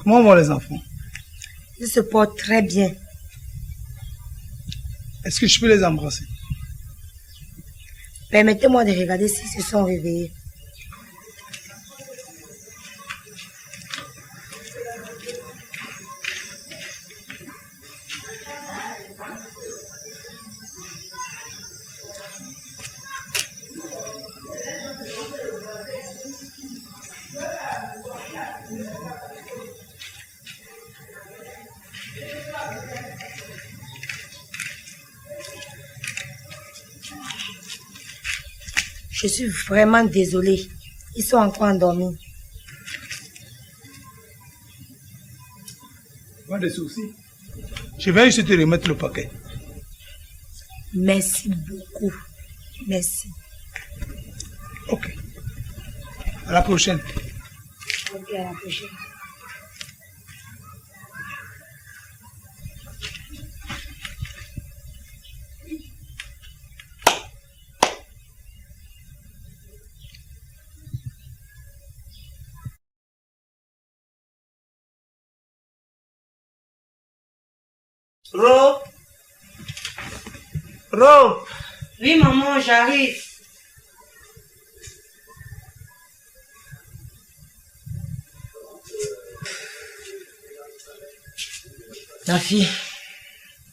Comment vont les enfants? Ils se portent très bien. Est-ce que je peux les embrasser? Permettez-moi de regarder s'ils se sont réveillés. Je suis vraiment désolée. Ils sont encore endormis. Pas de soucis. Je vais juste te remettre le paquet. Merci beaucoup. Merci. Ok. À la prochaine. Ok, à la prochaine. Ro. Oui, maman, j'arrive. Ma fille,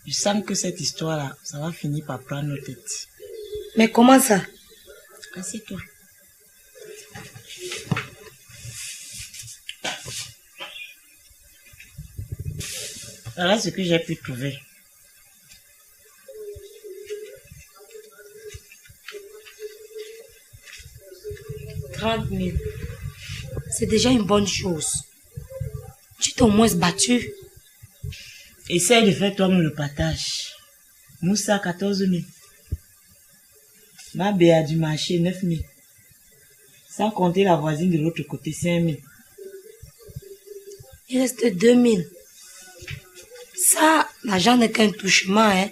je sens que cette histoire-là, ça va finir par prendre nos têtes. Mais comment ça? Assieds-toi. Voilà ce que j'ai pu trouver. « 30 000. C'est déjà une bonne chose. Tu t'es au moins battu. Essaye de faire toi-même le partage. Moussa, 14 000. Ma Béa du marché, 9 000. Sans compter la voisine de l'autre côté, 5 000. Il reste 2 000. Ça, l'argent n'est qu'un touchement, hein.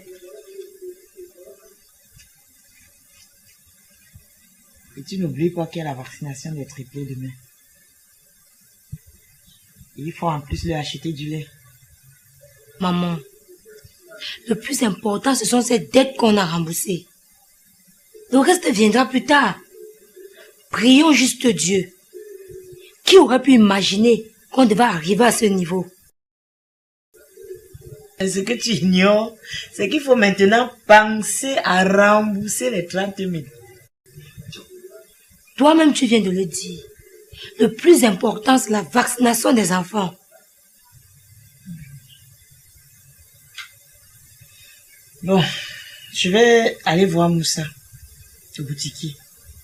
Et tu n'oublies pas qu'il y a la vaccination des triplés demain. Il faut en plus lui acheter du lait. Maman, le plus important, ce sont ces dettes qu'on a remboursées. Le reste viendra plus tard. Prions juste Dieu. Qui aurait pu imaginer qu'on devait arriver à ce niveau? Ce que tu ignores, c'est qu'il faut maintenant penser à rembourser les 30 000. Toi-même, tu viens de le dire. Le plus important, c'est la vaccination des enfants. Bon, je vais aller voir Moussa, le boutiquier,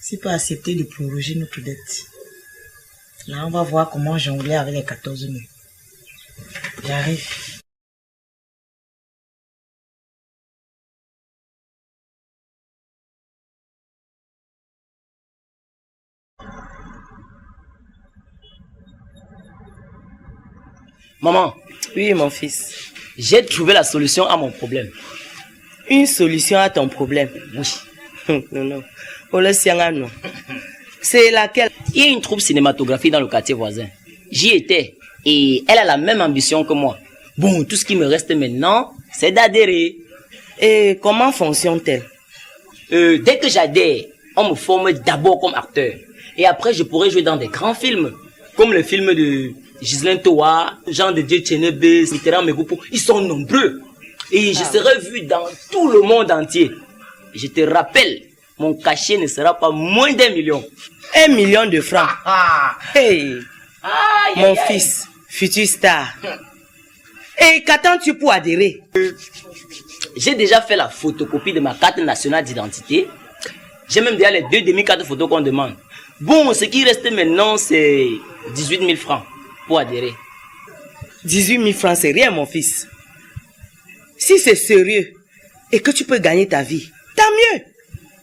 s'il peut accepter de proroger notre dette. Là, on va voir comment jongler avec les 14 000. J'arrive. Maman. Oui, mon fils. J'ai trouvé la solution à mon problème. Une solution à ton problème? Oui. Non. Non. C'est laquelle? Il y a une troupe cinématographique dans le quartier voisin. J'y étais et elle a la même ambition que moi. Bon, tout ce qui me reste maintenant, c'est d'adhérer. Et comment fonctionne-t-elle? Dès que j'adhère, on me forme d'abord comme acteur. Et après, je pourrai jouer dans des grands films. Comme le film de Ghislaine Toa, Jean de Dieu Tchénébé, Mitterrand Megoupo. Ils sont nombreux. Et je serai vu dans tout le monde entier. Je te rappelle, mon cachet ne sera pas moins d'1 million. 1 million de francs. Hey, mon fils, futur star. Et qu'attends-tu pour adhérer? J'ai déjà fait la photocopie de ma carte nationale d'identité. J'ai même déjà les 2 demi-cartes photos qu'on demande. Bon, ce qui reste maintenant, c'est 18 000 francs pour adhérer. 18 000 francs, c'est rien, mon fils. Si c'est sérieux et que tu peux gagner ta vie, tant mieux.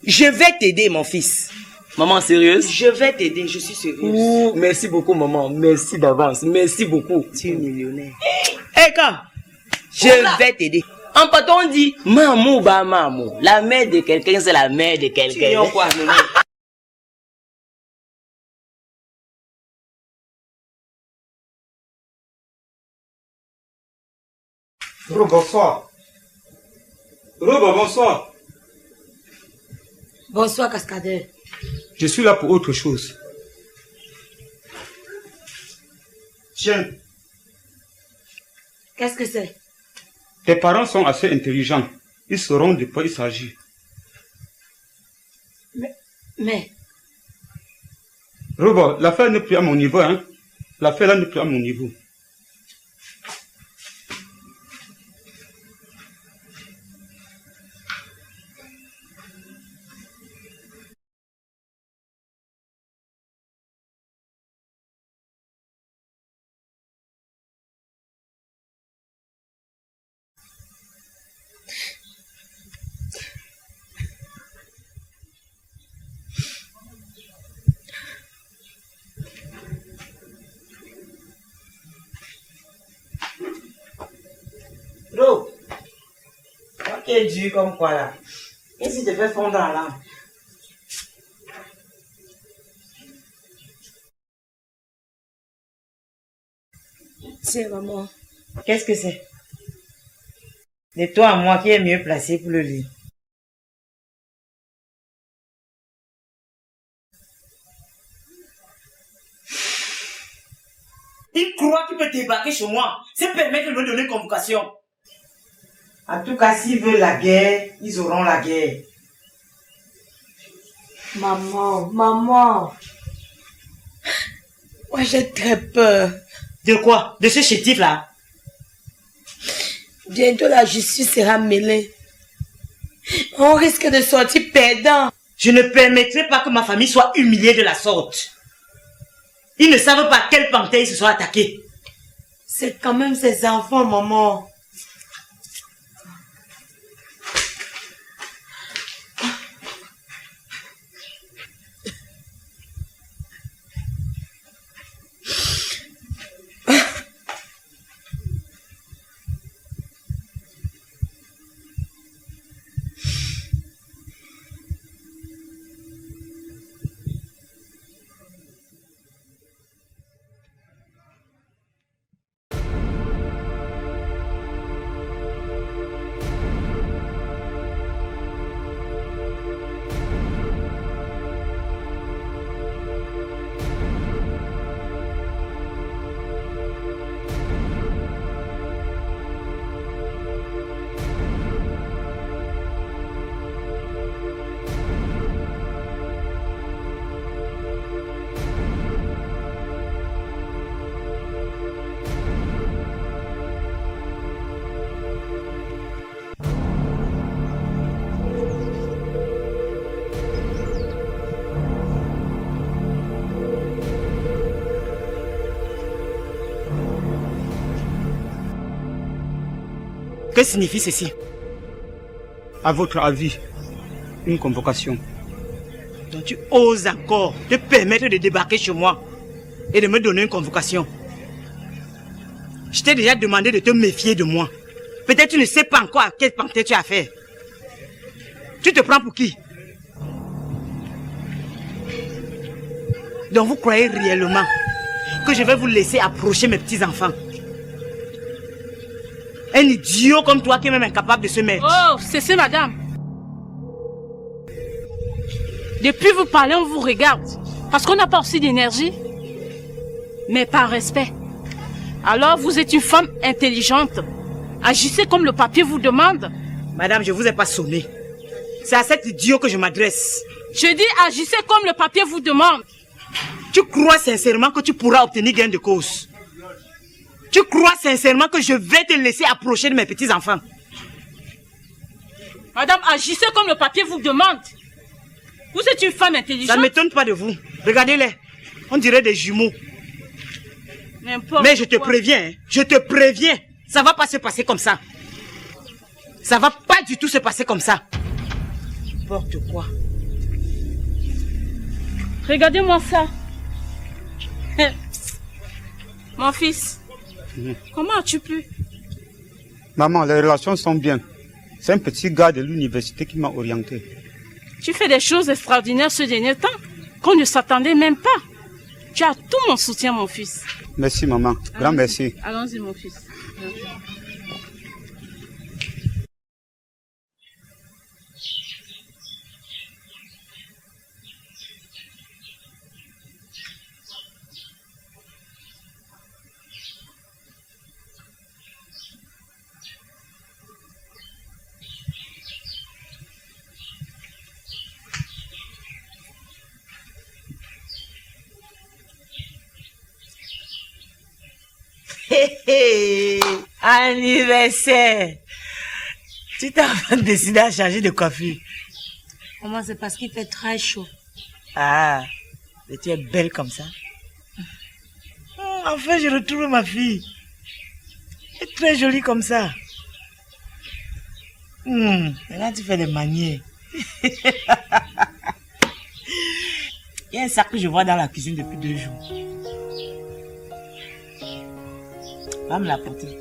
Je vais t'aider, mon fils. Maman, sérieuse? Je vais t'aider, je suis sérieuse. Ouh, merci beaucoup, maman. Merci d'avance. Merci beaucoup. Tu es millionnaire. Hé, quand? Je vais t'aider. En patron, on dit Mamou, bah Mamou. La mère de quelqu'un, c'est la mère de quelqu'un. Tu quoi, Bonsoir. Robo, bonsoir. Bonsoir, cascadeur. Je suis là pour autre chose. Tiens. Qu'est-ce que c'est? Tes parents sont assez intelligents. Ils sauront de quoi il s'agit. Mais... Robo, l'affaire n'est plus à mon niveau, hein. L'affaire là n'est plus à mon niveau. Bro, toi qui es dur comme quoi là, qu'est-ce qui te fait fondre en larmes? Tiens, maman. Qu'est-ce que c'est? De toi à moi qui est mieux placé pour le lire. Il croit qu'il peut débarquer chez moi, c'est permettre de me donner convocation. En tout cas, s'ils veulent la guerre, ils auront la guerre. Maman. Moi, j'ai très peur. De quoi? De ce chétif-là? Bientôt, la justice sera mêlée. On risque de sortir perdant. Je ne permettrai pas que ma famille soit humiliée de la sorte. Ils ne savent pas quelle panthère ils se sont attaqués. C'est quand même ses enfants, maman. Que signifie ceci? À votre avis, une convocation. Donc tu oses encore te permettre de débarquer chez moi et de me donner une convocation. Je t'ai déjà demandé de te méfier de moi. Peut-être tu ne sais pas encore à quelle panthère tu as affaire. Tu te prends pour qui? Donc vous croyez réellement que je vais vous laisser approcher mes petits-enfants? Un idiot comme toi qui est même incapable de se mettre. Oh, cessez madame. Depuis vous parlez, on vous regarde. Parce qu'on n'a pas aussi d'énergie. Mais par respect. Alors vous êtes une femme intelligente. Agissez comme le papier vous demande. Madame, je ne vous ai pas sonné. C'est à cet idiot que je m'adresse. Je dis agissez comme le papier vous demande. Tu crois sincèrement que tu pourras obtenir gain de cause? Tu crois sincèrement que je vais te laisser approcher de mes petits-enfants? Madame, agissez comme le papier vous demande. Vous êtes une femme intelligente. Ça ne m'étonne pas de vous. Regardez-les. On dirait des jumeaux. Mais je te préviens, hein. Je te préviens. Ça ne va pas se passer comme ça. Ça ne va pas du tout se passer comme ça. N'importe quoi. Regardez-moi ça. Mon fils, comment as-tu pu? Maman, les relations sont bien. C'est un petit gars de l'université qui m'a orienté. Tu fais des choses extraordinaires ce dernier temps qu'on ne s'attendait même pas. Tu as tout mon soutien, mon fils. Merci, maman. Grand merci. Allons-y, mon fils. Anniversaire. Tu t'as décidé à changer de coiffure. Maman, c'est parce qu'il fait très chaud. Ah, mais tu es belle comme ça. Enfin, je retrouve ma fille. Elle est très jolie comme ça. Maintenant, tu fais des manières. Il y a un sac que je vois dans la cuisine depuis 2 jours. Va me l'apporter.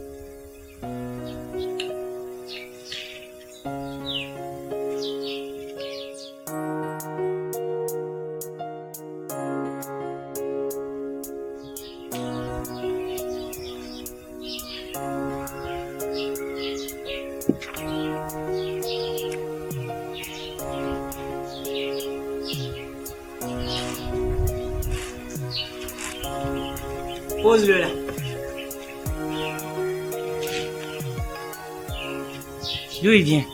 Pose-le là. D'où il vient?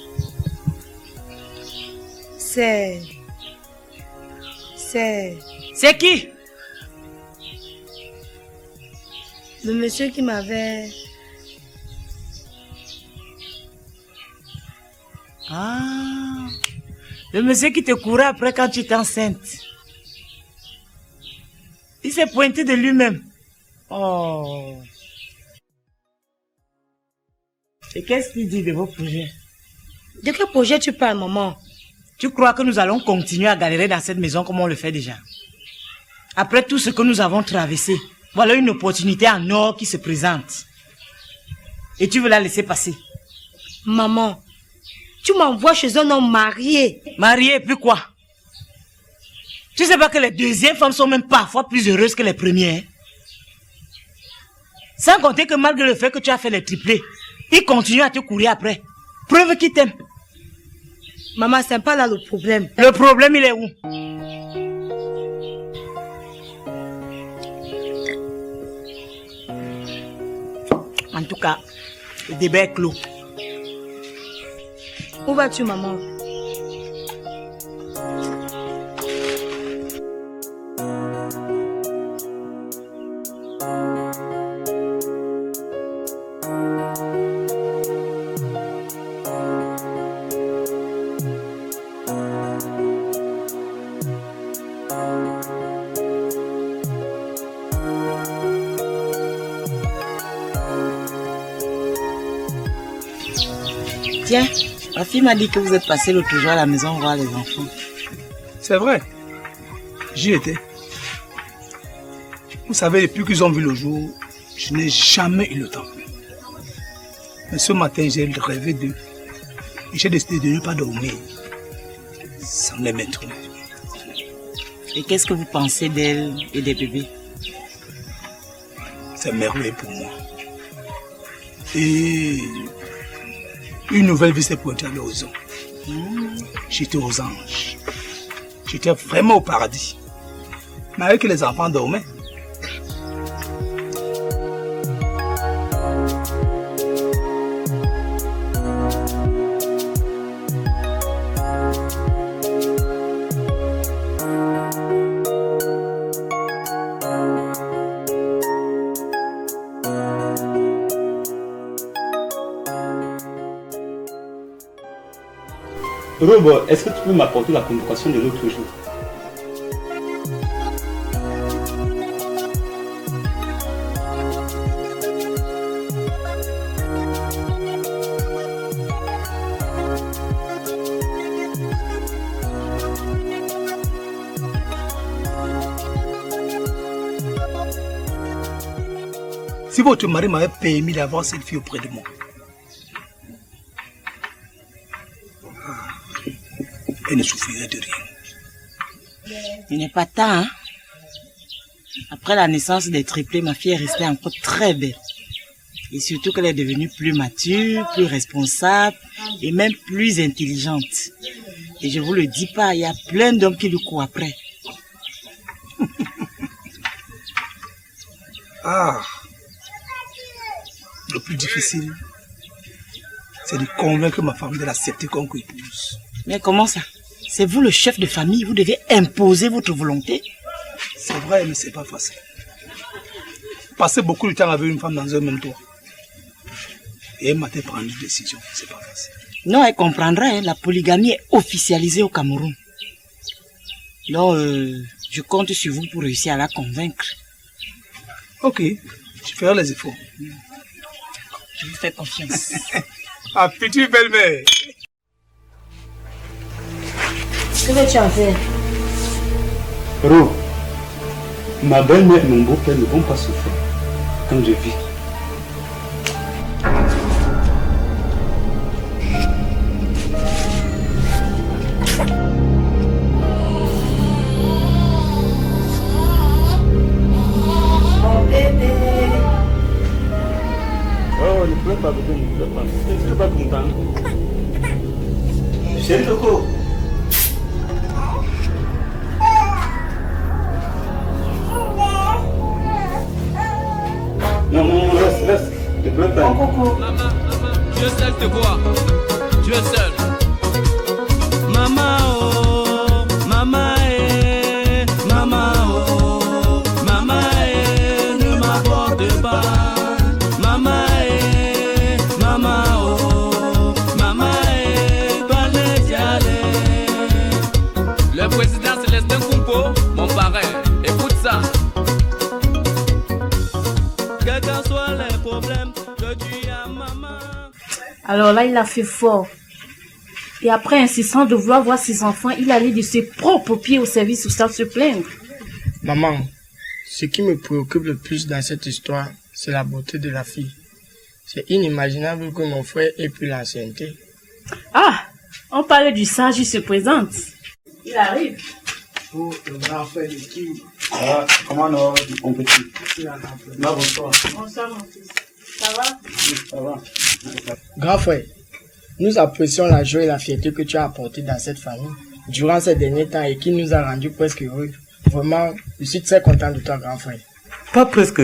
C'est qui? Le monsieur qui m'avait... Ah, le monsieur qui te courait après quand tu étais enceinte. Il s'est pointé de lui-même. Oh. Et qu'est-ce qu'il dit de vos projets? De quel projet tu parles, maman? Tu crois que nous allons continuer à galérer dans cette maison comme on le fait déjà? Après tout ce que nous avons traversé, voilà une opportunité en or qui se présente. Et tu veux la laisser passer? Maman, tu m'envoies chez un homme marié. Marié, puis quoi? Tu sais pas que les deuxièmes femmes sont même parfois plus heureuses que les premières? Sans compter que malgré le fait que tu as fait les triplés, il continue à te courir après. Preuve qu'il t'aime. Maman, c'est pas là le problème. Le problème, il est où? En tout cas, le débat est clos. Où vas-tu, maman? Tiens, ma fille m'a dit que vous êtes passé l'autre jour à la maison voir les enfants. C'est vrai. J'y étais. Vous savez, depuis qu'ils ont vu le jour, Je n'ai jamais eu le temps. Mais ce matin, j'ai rêvé d'eux. Et j'ai décidé de ne pas dormir. Sans les mettre. Et qu'est-ce que vous pensez d'elle et des bébés? C'est merveilleux pour moi. Et une nouvelle vie s'est pointée à l'horizon. J'étais aux anges. J'étais vraiment au paradis. Mais avec les enfants dormaient. Rob, est-ce que tu peux m'apporter la convocation de l'autre jour? Si votre mari m'avait permis d'avoir cette fille auprès de moi, elle ne souffrirait de rien. Il n'est pas temps, hein? Après la naissance des triplés, ma fille est restée encore très belle. Et surtout qu'elle est devenue plus mature, plus responsable et même plus intelligente. Et je vous le dis pas, il y a plein d'hommes qui lui courent après. Ah, le plus difficile, c'est de convaincre ma femme de l'accepter comme épouse. Mais comment ça? C'est vous le chef de famille, vous devez imposer votre volonté. C'est vrai, mais c'est pas facile. Passer beaucoup de temps avec une femme dans un même toit. Et elle m'a fait prendre une décision, c'est pas facile. Non, elle comprendra, hein, la polygamie est officialisée au Cameroun. Donc, je compte sur vous pour réussir à la convaincre. Ok, je ferai les efforts. Je vous fais confiance. Ah, petite belle-mère. Que veux-tu en faire? Ro, ma belle-mère et mon beau-père ne vont pas souffrir quand je vis. Oh, ne pleure pas, bébé, ne pleure pas. Tu n'es pas content? Chérie Coco. Non, reste, ne pleure pas. Maman, Dieu seul te voit, Dieu seul. Maman, oh, maman, ne m'aborde pas. Maman, oh, pas les aller. Le président Célestin Kumpo, mon parrain, écoute ça. Quels que soient les problèmes que tu as, maman. Alors là, il a fait fort. Et après, insistant de vouloir voir ses enfants, il allait de ses propres pieds au service social se plaindre. Maman, ce qui me préoccupe le plus dans cette histoire, c'est la beauté de la fille. C'est inimaginable que mon frère ait pu l'enceinte. Ah, on parlait du sage, il se présente. Il arrive. Oh, le grand frère de qui? Ah, comment non, mon petit? Non, bonsoir. Bonsoir, mon fils. Ça va? Oui, ça va. Grand frère, nous apprécions la joie et la fierté que tu as apportée dans cette famille durant ces derniers temps et qui nous a rendus presque heureux. Vraiment, je suis très content de toi, grand frère. Pas presque.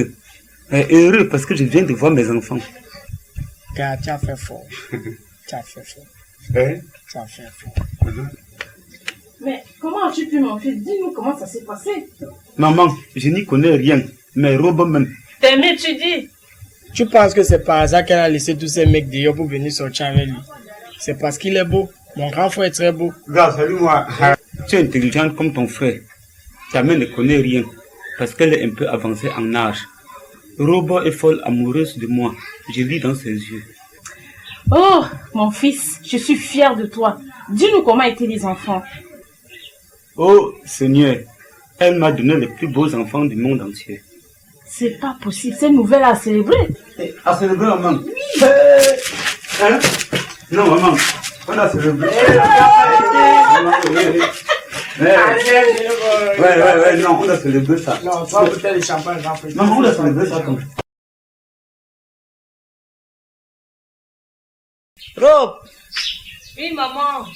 Heureux parce que je viens de voir mes enfants. Car tu as fait fort. Tu as fait fort. Hein? Tu as fait fort. Mais comment as-tu pu, mon fils? Dis-nous comment ça s'est passé. Maman, je n'y connais rien, mais Robin même. T'aimes, tu dis? Tu penses que c'est par hasard qu'elle a laissé tous ces mecs dehors pour venir sortir avec lui? C'est parce qu'il est beau. Mon grand frère est très beau. Regarde, salut-moi. Tu es intelligente comme ton frère. Ta mère ne connaît rien parce qu'elle est un peu avancée en âge. Robin est folle amoureuse de moi. Je lis dans ses yeux. Oh, mon fils, je suis fière de toi. Dis-nous comment étaient les enfants. Oh, Seigneur, elle m'a donné les plus beaux enfants du monde entier. C'est pas possible, c'est une nouvelle à célébrer. À célébrer, maman. Hein? Non, maman. On a célébré. Ouais, non, on a célébré ça. Non, 3 bouteilles de champagne, j'en fais. Non, on a célébré ça comme ça. Rob, Oui, maman.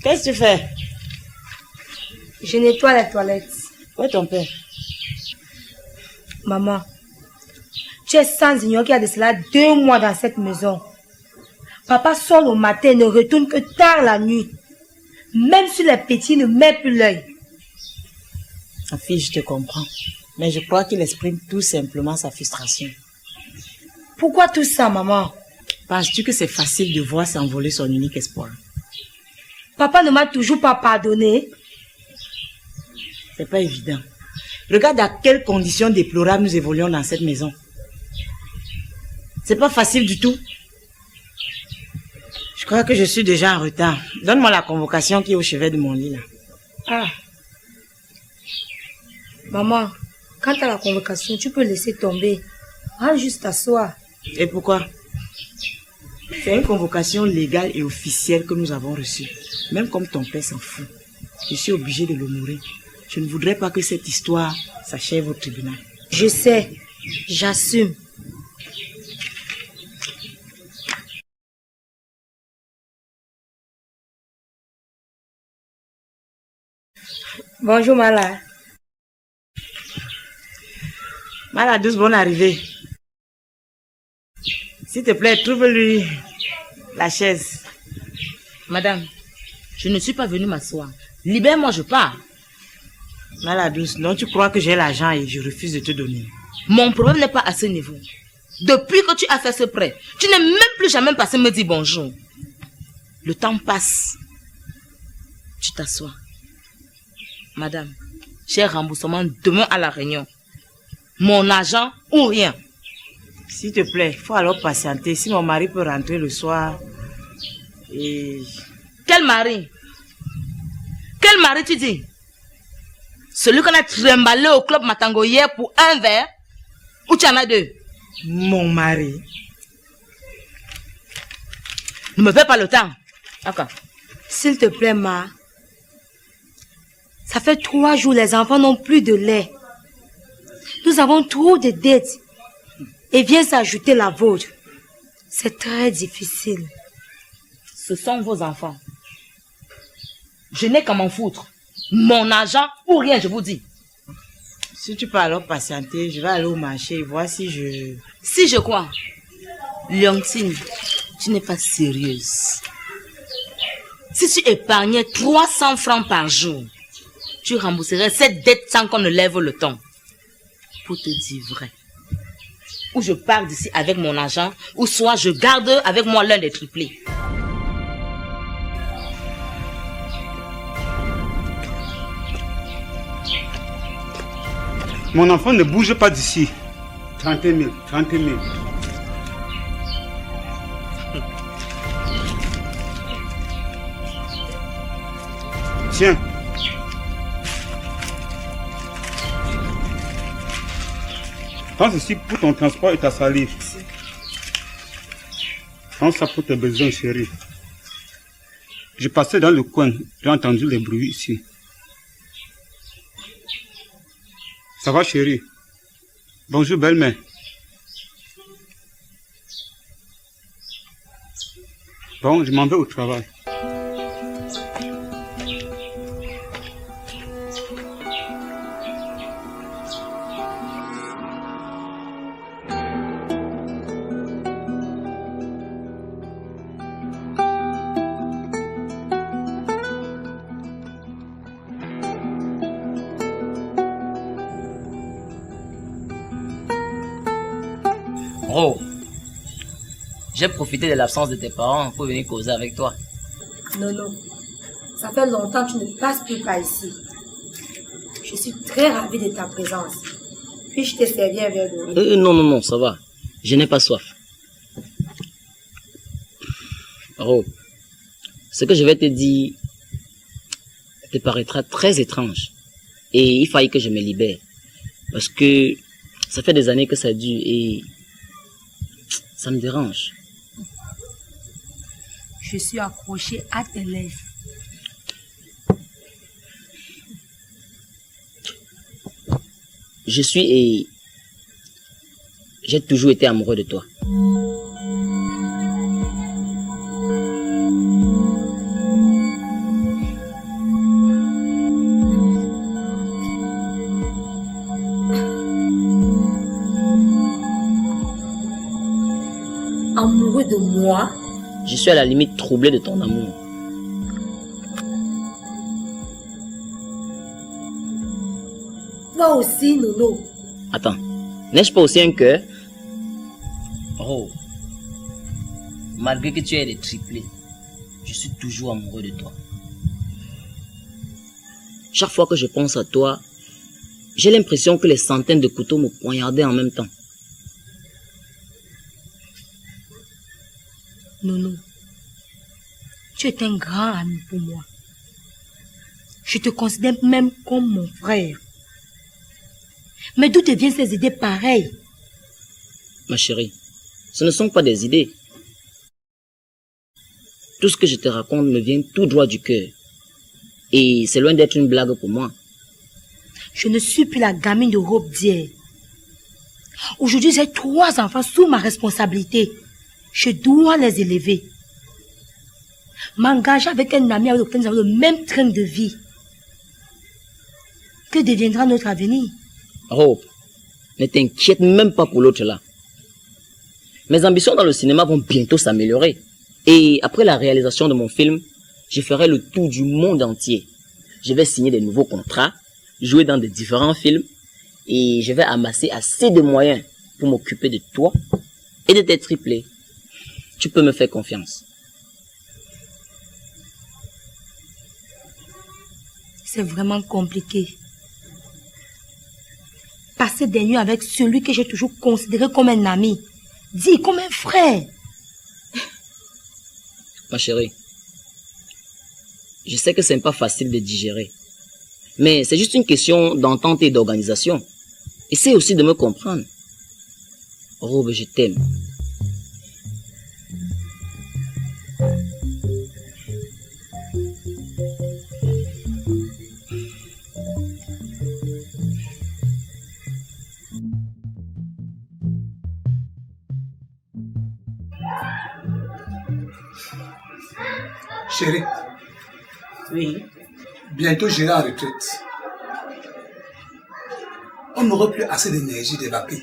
qu'est-ce que tu fais? Je nettoie les toilettes. Où est ton père? Maman, tu es sans ignorer qu'il y a de cela 2 mois dans cette maison. Papa sort le matin et ne retourne que tard la nuit. Même si les petits ne mettent plus l'œil. Ma fille, je te comprends. Mais je crois qu'il exprime tout simplement sa frustration. Pourquoi tout ça, maman? Penses-tu que c'est facile de voir s'envoler son unique espoir? Papa ne m'a toujours pas pardonné. C'est pas évident. Regarde à quelles conditions déplorables nous évoluons dans cette maison. C'est pas facile du tout. Je crois que je suis déjà en retard. Donne-moi la convocation qui est au chevet de mon lit là. Ah. Maman, quant à la convocation, tu peux laisser tomber. Rends juste t'asseoir. Et pourquoi? C'est une convocation légale et officielle que nous avons reçue. Même comme ton père s'en fout. Je suis obligée de l'honorer. Je ne voudrais pas que cette histoire s'achève au tribunal. Je sais. J'assume. Bonjour Mala. Mala douce, bonne arrivée. S'il te plaît, trouve-lui la chaise. Madame, je ne suis pas venue m'asseoir. Libère-moi, je pars. Mala douce, donc tu crois que j'ai l'argent et je refuse de te donner? Mon problème n'est pas à ce niveau. Depuis que tu as fait ce prêt, tu n'es même plus jamais passé me dire bonjour. Le temps passe. Tu t'assois. Madame, j'ai remboursement demain à la réunion. Mon argent ou rien. S'il te plaît, il faut alors patienter. Si mon mari peut rentrer le soir et... Quel mari? Quel mari tu dis? Celui qu'on a trimballé au club Matango hier pour un verre? Ou tu en as 2? Mon mari. Ne me fais pas le temps. D'accord. S'il te plaît, Ma. Ça fait 3 jours, les enfants n'ont plus de lait. Nous avons trop de dettes. Et vient s'ajouter la vôtre. C'est très difficile. Ce sont vos enfants. Je n'ai qu'à m'en foutre. Mon argent ou rien, je vous dis. Si tu peux alors patienter, je vais aller au marché et voir si je... Si je quoi? Léontine, tu n'es pas sérieuse. Si tu épargnais 300 francs par jour, tu rembourserais cette dette sans qu'on ne lève le ton. Pour te dire vrai. Ou je pars d'ici avec mon argent, ou soit je garde avec moi l'un des triplés. Mon enfant, ne bouge pas d'ici. 30 000, 30 000. Tiens. Prends ceci pour ton transport et ta salive. Prends ça pour tes besoins, chérie. Je passais dans le coin, j'ai entendu les bruits ici. Ça va, chérie? Bonjour, belle-mère. Bon, je m'en vais au travail. Bro, j'ai profité de l'absence de tes parents pour venir causer avec toi. Non, non. Ça fait longtemps que tu ne passes plus par ici. Je suis très ravie de ta présence. Puis-je te servir un verre d'eau? Non, ça va. Je n'ai pas soif. Bro, ce que je vais te dire te paraîtra très étrange. Et il faille que je me libère. Parce que ça fait des années que ça dure et ça me dérange. Je suis accrochée à tes lèvres. Je suis et j'ai toujours été amoureux de toi. Amoureux de moi? Je suis à la limite troublé de ton amour. Toi aussi, Nono. Attends, n'ai-je pas aussi un cœur? Oh, malgré que tu aies des triplés, je suis toujours amoureux de toi. Chaque fois que je pense à toi, j'ai l'impression que les centaines de couteaux me poignardaient en même temps. Nono, tu es un grand ami pour moi. Je te considère même comme mon frère. Mais d'où te viennent ces idées pareilles? Ma chérie, ce ne sont pas des idées. Tout ce que je te raconte me vient tout droit du cœur. Et c'est loin d'être une blague pour moi. Je ne suis plus la gamine de robe d'hier. Aujourd'hui, j'ai 3 enfants sous ma responsabilité. Je dois les élever. M'engager avec un ami avec lequel nous avons le même train de vie. Que deviendra notre avenir? Hope, ne t'inquiète même pas pour l'autre là. Mes ambitions dans le cinéma vont bientôt s'améliorer. Et après la réalisation de mon film, je ferai le tour du monde entier. Je vais signer des nouveaux contrats, jouer dans de différents films et je vais amasser assez de moyens pour m'occuper de toi et de tes triplés. Tu peux me faire confiance. C'est vraiment compliqué. Passer des nuits avec celui que j'ai toujours considéré comme un ami. Dis, comme un frère. Ma chérie, je sais que c'est pas facile de digérer. Mais c'est juste une question d'entente et d'organisation. Essaie aussi de me comprendre. Robe, je t'aime. Chérie. Oui. Bientôt j'irai en retraite. On n'aura plus assez d'énergie d'évacuer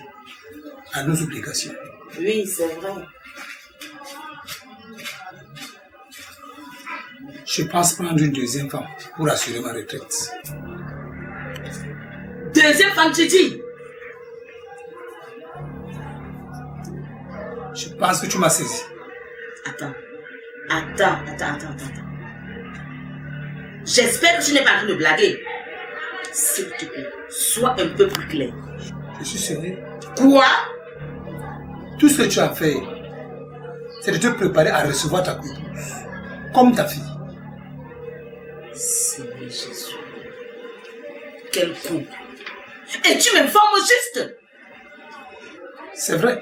à nos obligations. Oui, c'est vrai. Je pense prendre une deuxième femme pour assurer ma retraite. Deuxième femme, tu dis? Je pense que tu m'as saisi. Attends. J'espère que tu n'es pas en train de blaguer. S'il te plaît, sois un peu plus clair. Je suis sérieux. Quoi? Tout ce que tu as fait, c'est de te préparer à recevoir ta épouse, comme ta fille. Seigneur Jésus. Quel coup. Et tu m'informes au juste. C'est vrai.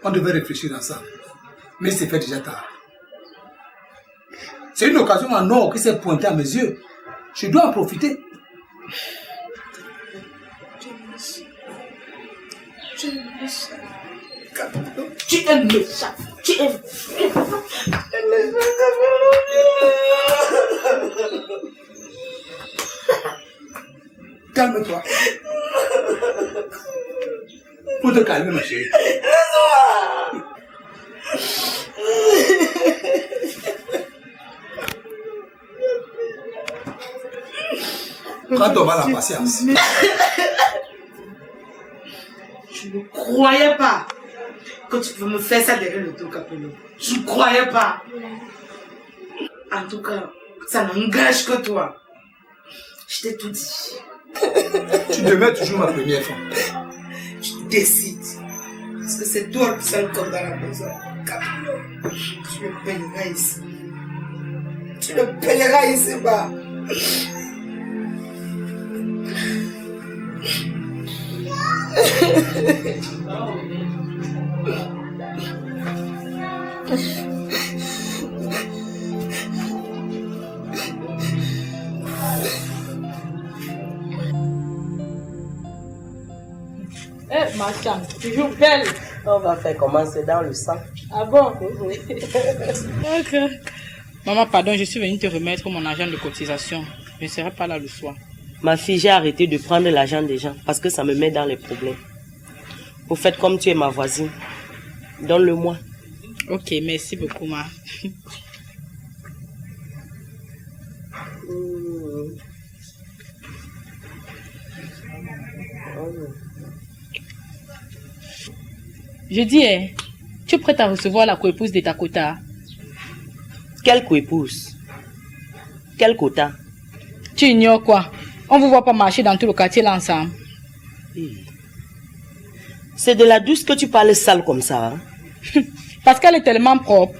On devait réfléchir ensemble. Mais c'est fait déjà tard. C'est une occasion en or qui s'est pointée à mes yeux. Je dois en profiter. Tu es méchant. Tu es méchant. Tu es méchant. Calme-toi. Faut te calmer, ma chérie. Prends-toi mal la patience. Je ne croyais pas que tu peux me faire ça derrière le dos, Capello. Je ne croyais pas. En tout cas, ça n'engage que toi. Je t'ai tout dit. Tu demeures toujours ma première femme. Tu décides. Parce que c'est toi le seul comme dans la maison. Capello, tu le payeras ici. Tu le payeras ici-bas. Ma chambre, toujours belle. On va faire comment? C'est dans le sang. Ah bon? Oui. Ok. Maman, pardon, je suis venue te remettre mon argent de cotisation. Je ne serai pas là le soir. Ma fille, j'ai arrêté de prendre l'argent des gens parce que ça me met dans les problèmes. Au fait, comme tu es ma voisine, donne-le-moi. Ok, merci beaucoup, ma. Je dis, tu es prête à recevoir la coépouse de ta quota? Quelle coépouse? Quel quota? Tu ignores quoi? On ne vous voit pas marcher dans tout le quartier là ensemble. C'est de la douce que tu parles sale comme ça. Hein? Parce qu'elle est tellement propre.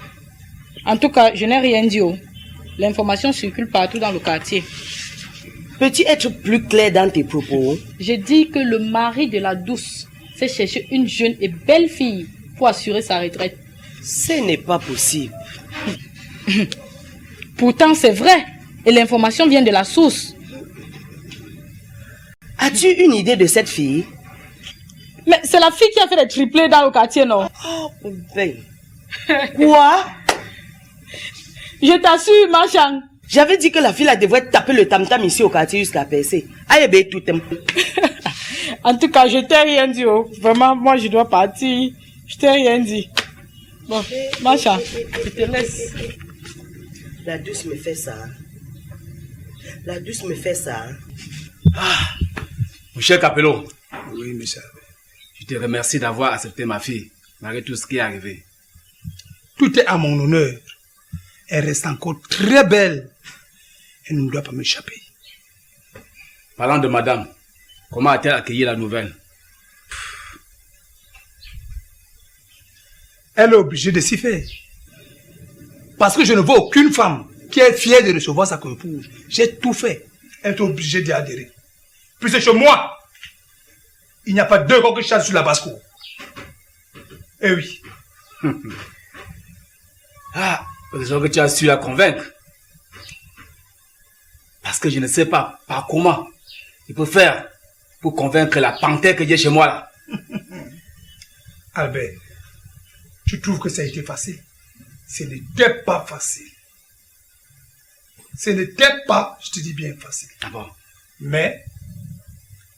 En tout cas, je n'ai rien dit. L'information circule partout dans le quartier. Peux-tu être plus clair dans tes propos? J'ai dit que le mari de la douce s'est cherché une jeune et belle fille pour assurer sa retraite. Ce n'est pas possible. Pourtant, c'est vrai. Et l'information vient de la source. As-tu une idée de cette fille? Mais c'est la fille qui a fait des triplés dans le quartier, non? Oh, ben. Quoi? Je t'assure, Machan. J'avais dit que la fille là devrait taper le tam-tam ici au quartier jusqu'à percer. Aïe, ben, tout le temps. En tout cas, je t'ai rien dit. Vraiment, moi, je dois partir. Je t'ai rien dit. Bon, Machan, je te laisse. La douce me fait ça. La douce me fait ça. Ah, mon cher Capello. Oui, monsieur. Je te remercie d'avoir accepté ma fille, malgré tout ce qui est arrivé. Tout est à mon honneur. Elle reste encore très belle. Elle ne doit pas m'échapper. Parlant de madame, comment a-t-elle accueilli la nouvelle? Elle est obligée de s'y faire. Parce que je ne vois aucune femme qui est fière de recevoir sa coépouse. J'ai tout fait. Elle est obligée d'y adhérer. Puis c'est chez moi. Il n'y a pas deux gars qui chassent sur la basse-cour. Eh oui. Ah, heureusement que tu as su la convaincre. Parce que je ne sais pas par comment il peut faire pour convaincre la panthère que j'ai chez moi là. Albert, tu trouves que ça a été facile? Ce n'était pas facile. Ce n'était pas, je te dis bien, facile. Ah bon? Mais,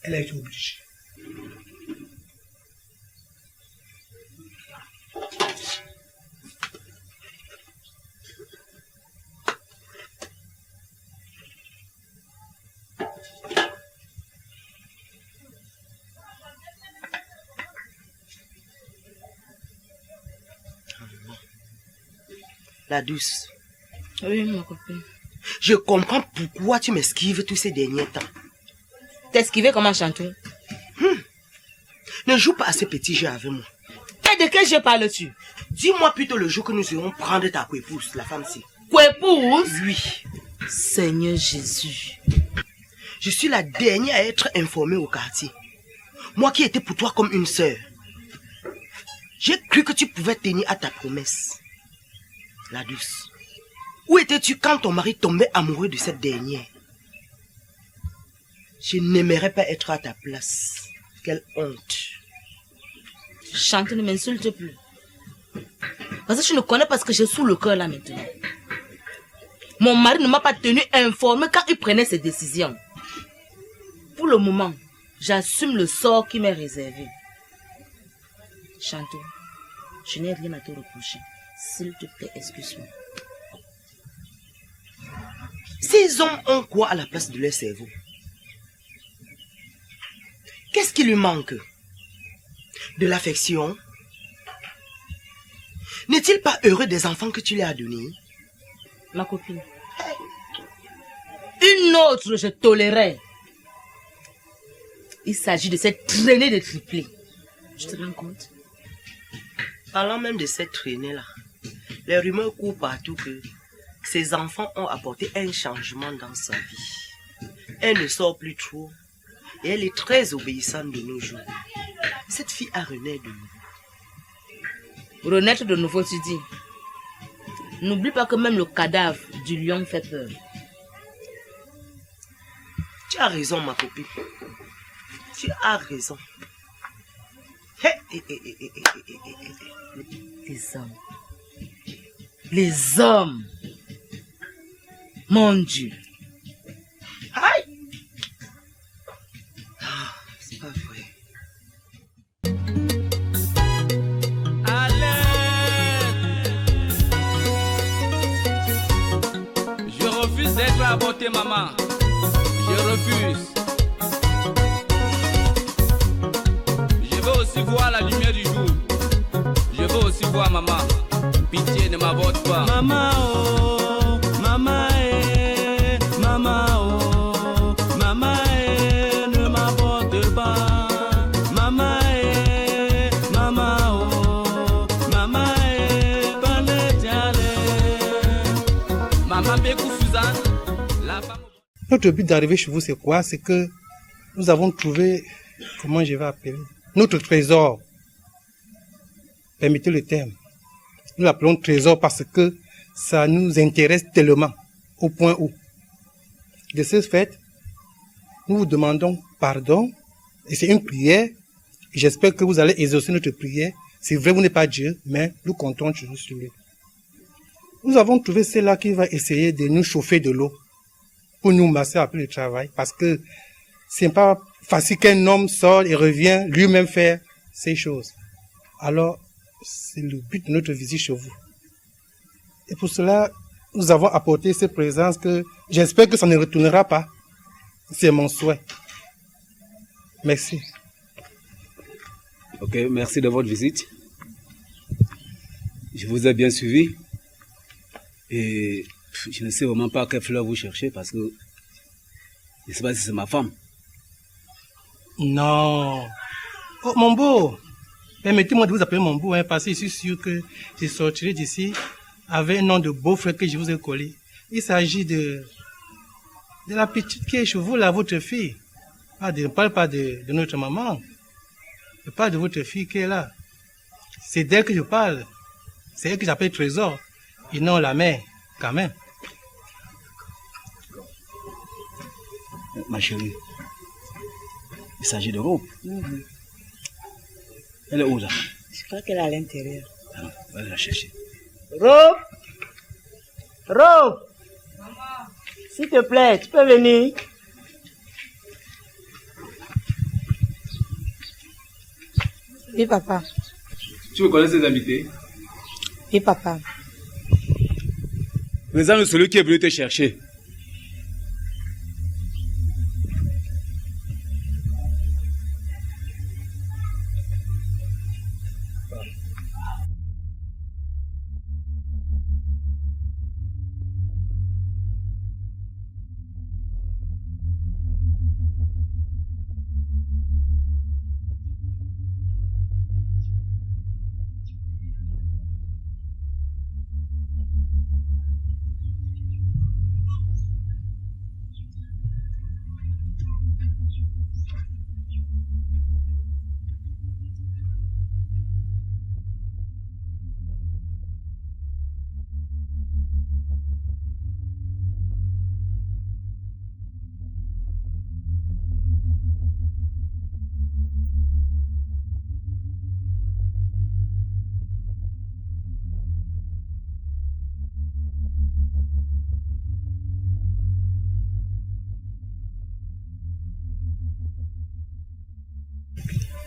elle a été obligée. La douce. Oui, ma copine. Je comprends pourquoi tu m'esquives tous ces derniers temps. T'esquiver comment, Chantou? Ne joue pas à ce petit jeu avec moi. Et de quel jeu parles-tu? Dis-moi plutôt le jour que nous irons prendre ta coépouse, la femme-ci. Coépouse? Oui. Seigneur Jésus. Je suis la dernière à être informée au quartier. Moi qui étais pour toi comme une sœur. J'ai cru que tu pouvais tenir à ta promesse. La douce. Où étais-tu quand ton mari tombait amoureux de cette dernière? Je n'aimerais pas être à ta place. Quelle honte. Chante, ne m'insulte plus. Parce que je ne connais pas ce que j'ai sous le cœur là maintenant. Mon mari ne m'a pas tenu informé quand il prenait ses décisions. Pour le moment, j'assume le sort qui m'est réservé. Chantou, je n'ai rien à te reprocher. S'il te plaît, excuse-moi. Ces hommes ont quoi à la place de leur cerveau? Qu'est-ce qui lui manque? De l'affection? N'est-il pas heureux des enfants que tu lui as donnés? Ma copine. Une autre, je tolérais. Il s'agit de cette traînée de triplés. Tu te rends compte? Parlant même de cette traînée-là, les rumeurs courent partout que ses enfants ont apporté un changement dans sa vie. Elle ne sort plus trop et elle est très obéissante de nos jours. Cette fille a renaître de nouveau. Renaître de nouveau, tu dis? N'oublie pas que même le cadavre du lion fait peur. Tu as raison, ma copine. Tu as raison. Les hommes. Les hommes. Mon Dieu. Aïe. C'est pas vrai. Je refuse d'être avorté, maman. Je refuse. Je veux aussi voir la lumière du jour. Je veux aussi voir maman. Pitié, ne m'avorte pas. Maman, oh, maman, maman, oh, maman, ne m'avorte pas. Maman, maman, oh, maman, maman, Békou Suzanne, la femme. Notre but d'arriver chez vous, c'est quoi? C'est que nous avons trouvé, comment je vais appeler, notre trésor. Permettez le terme. Nous l'appelons trésor parce que ça nous intéresse tellement, au point où, de ce fait, nous vous demandons pardon, et c'est une prière, et j'espère que vous allez exaucer notre prière. C'est vrai, vous n'êtes pas Dieu, mais nous comptons toujours sur lui. Nous avons trouvé celle-là qui va essayer de nous chauffer de l'eau pour nous masser après le travail, parce que c'est pas facile qu'un homme sorte et revient lui-même faire ces choses. Alors, c'est le but de notre visite chez vous. Et pour cela, nous avons apporté cette présence que j'espère que ça ne retournera pas. C'est mon souhait. Merci. Ok, merci de votre visite. Je vous ai bien suivi. Et je ne sais vraiment pas quelle fleur vous cherchez parce que je ne sais pas si c'est ma femme. Non. Oh, mon beau. Permettez-moi de vous appeler mon beau, hein, parce que je suis sûr que je sortirai d'ici avec un nom de beau-frère que je vous ai collé. Il s'agit de la petite qui est chez vous, là, votre fille. Je ne parle pas de notre maman. Je parle de votre fille qui est là. C'est d'elle que je parle. C'est elle que j'appelle trésor. Et non la mère, quand même. Ma chérie, il s'agit de Robe. Elle est où là? Je crois qu'elle est à l'intérieur. Ah, on va la chercher. Robe! Robe! S'il te plaît, tu peux venir? Oui, papa. Tu me connais ces invités? Oui, papa. Présente celui qui est venu te chercher.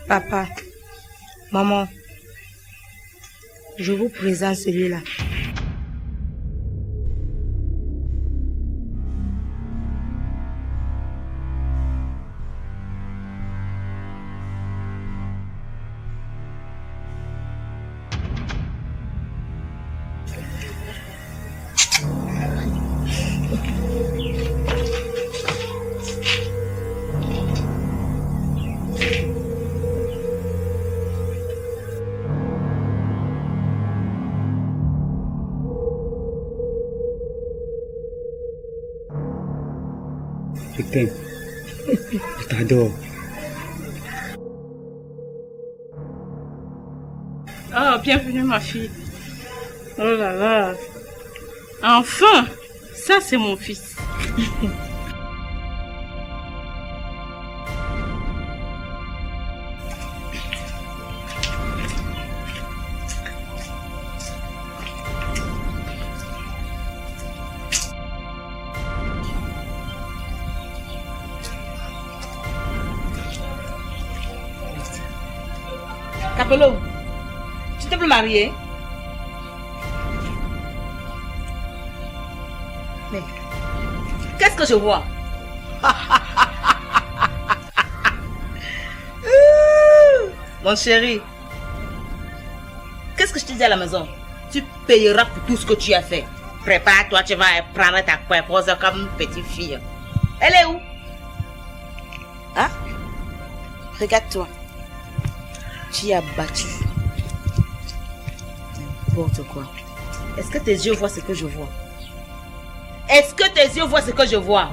Papa, maman, je vous présente celui-là. Je t'aime. Je t'adore. Ah, bienvenue ma fille. Oh là là. Enfin, ça c'est mon fils. Capello, tu t'es plus marié? Mais qu'est-ce que je vois? Mon chéri, qu'est-ce que je te dis à la maison? Tu payeras pour tout ce que tu as fait. Prépare-toi, tu vas prendre ta prépose comme une petite fille. Elle est où? Hein? Regarde-toi. Tu as battu. N'importe quoi. Est-ce que tes yeux voient ce que je vois? Est-ce que tes yeux voient ce que je vois?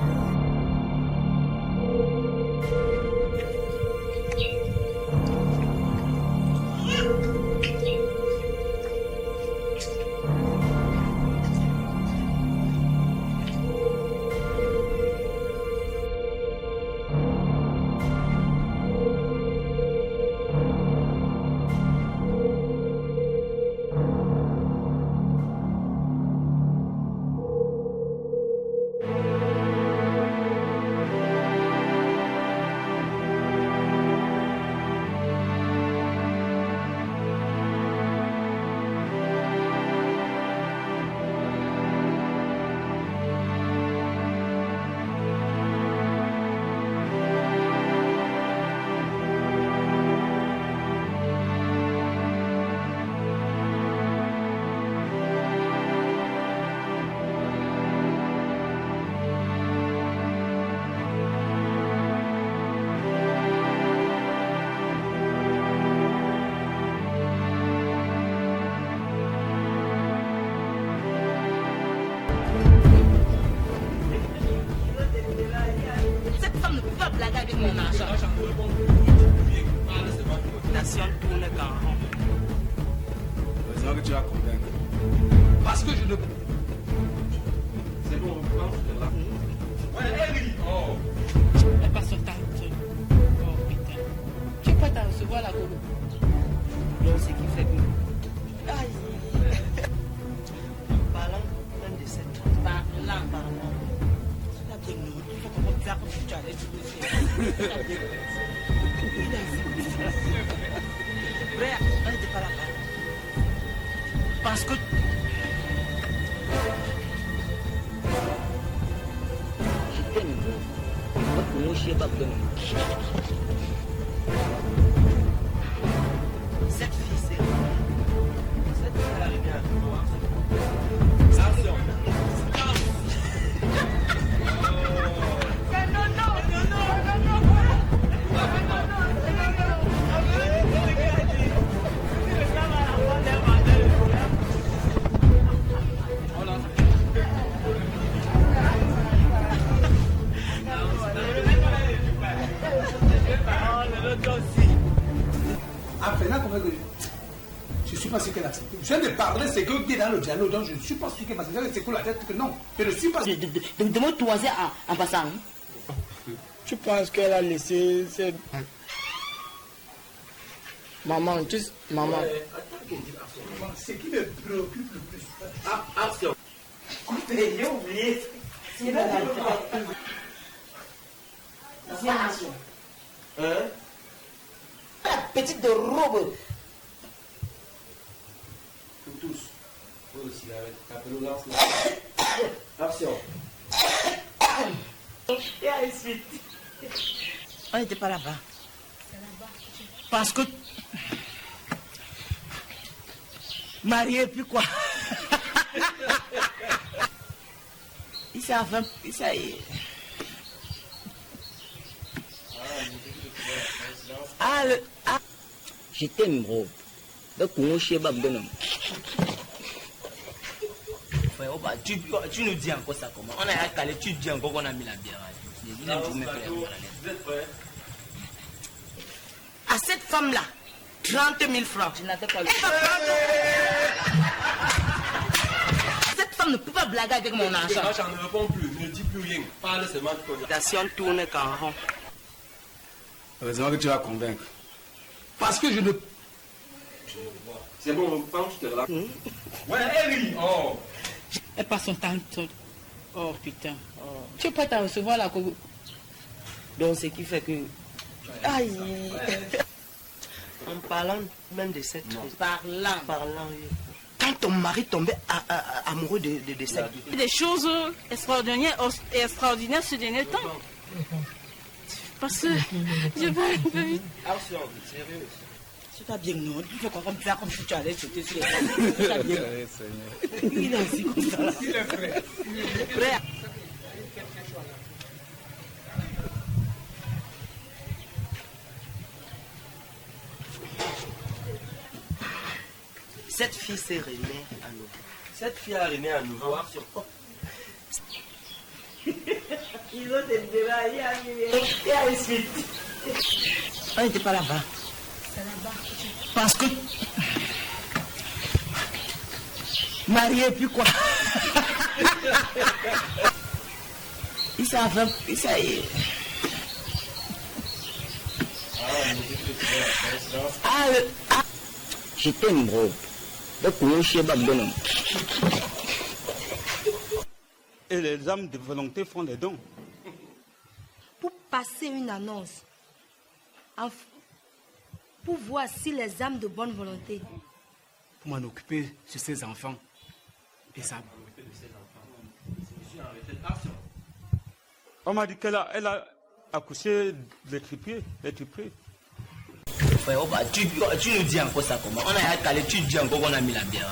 Parce que je t'aime. Cette fille, c'est elle arrive à je ne suis pas sûr qu'elle accepte. Je viens de parler, c'est que tu es dans le dialogue, donc je ne suis pas sûr qu'elle accepte. C'est que la tête que non. Je ne suis pas sûr. De me toiser en passant. Tu penses qu'elle a laissé cette... Maman, tu sais, maman. Ce qui me préoccupe le plus. Action. Écoutez, j'ai oublié. C'est la petite de robe. Pour tous. Pour le cigarette. Capello, lance-la. Action. Et ensuite. On n'était pas là-bas. Parce que... Marié, puis quoi? Il s'est enfin... Il s'est... Ah, le... Ah. Je t'aime, bro. Donc, on chie babdonam. Tu nous dis encore ça comment? On a calé, tu dis encore qu'on a mis la bière. À cette femme-là, 30 000 francs. Je n'attends pas le... Cette femme ne peut pas blaguer avec mon argent. Je ne réponds plus, ne dis plus rien. Parle seulement de ton... La science tourne qu'en rond. Heureusement que tu vas convaincre. Parce que je ne... C'est bon, penche-toi là. Ouais, Harry. Oh. Elle passe son temps. Oh putain. Oh. Tu es prête à recevoir la coco? Donc, ce qui fait que... Aïe. En parlant même de cette chose. Parlant. Oui. Quand ton mari tombait amoureux de cette... Des choses extraordinaires ce dernier temps. Parce que je vais un peu vite. Sérieux. C'est pas bien, non. Tu fais comme faire comme si tu allais sauter sur les femmes. Il est aussi comme ça. Il est prêt. Prêt. Cette fille s'est renaît à nouveau. Cette fille a renaît à nouveau. Sur quoi? Ils ont des débats, il y a une suite. On n'était pas là-bas. C'est là-bas. Parce que... Marié, puis quoi? Il s'avait... Je t'aime, bro. Et les âmes de volonté font les dons. Pour passer une annonce, pour voir si les âmes de bonne volonté. Pour m'en occuper de ses enfants. Et ça. On m'a dit qu'elle a accouché des triplés. Frère, tu nous dis encore ça comment? On a calé, tu dis encore qu'on a mis la bière.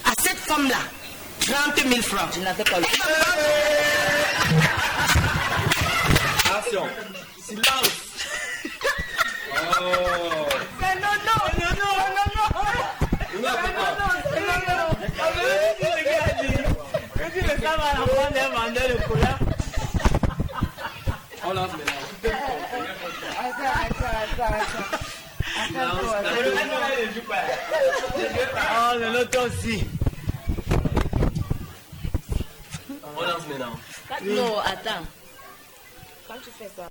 À cette femme-là, 30 000 francs. Je n'avais pas le... Attention. Silence. Mais non. On lance maintenant. Oh, le lot aussi. On lance maintenant. Non, attends. Quand tu fais ça.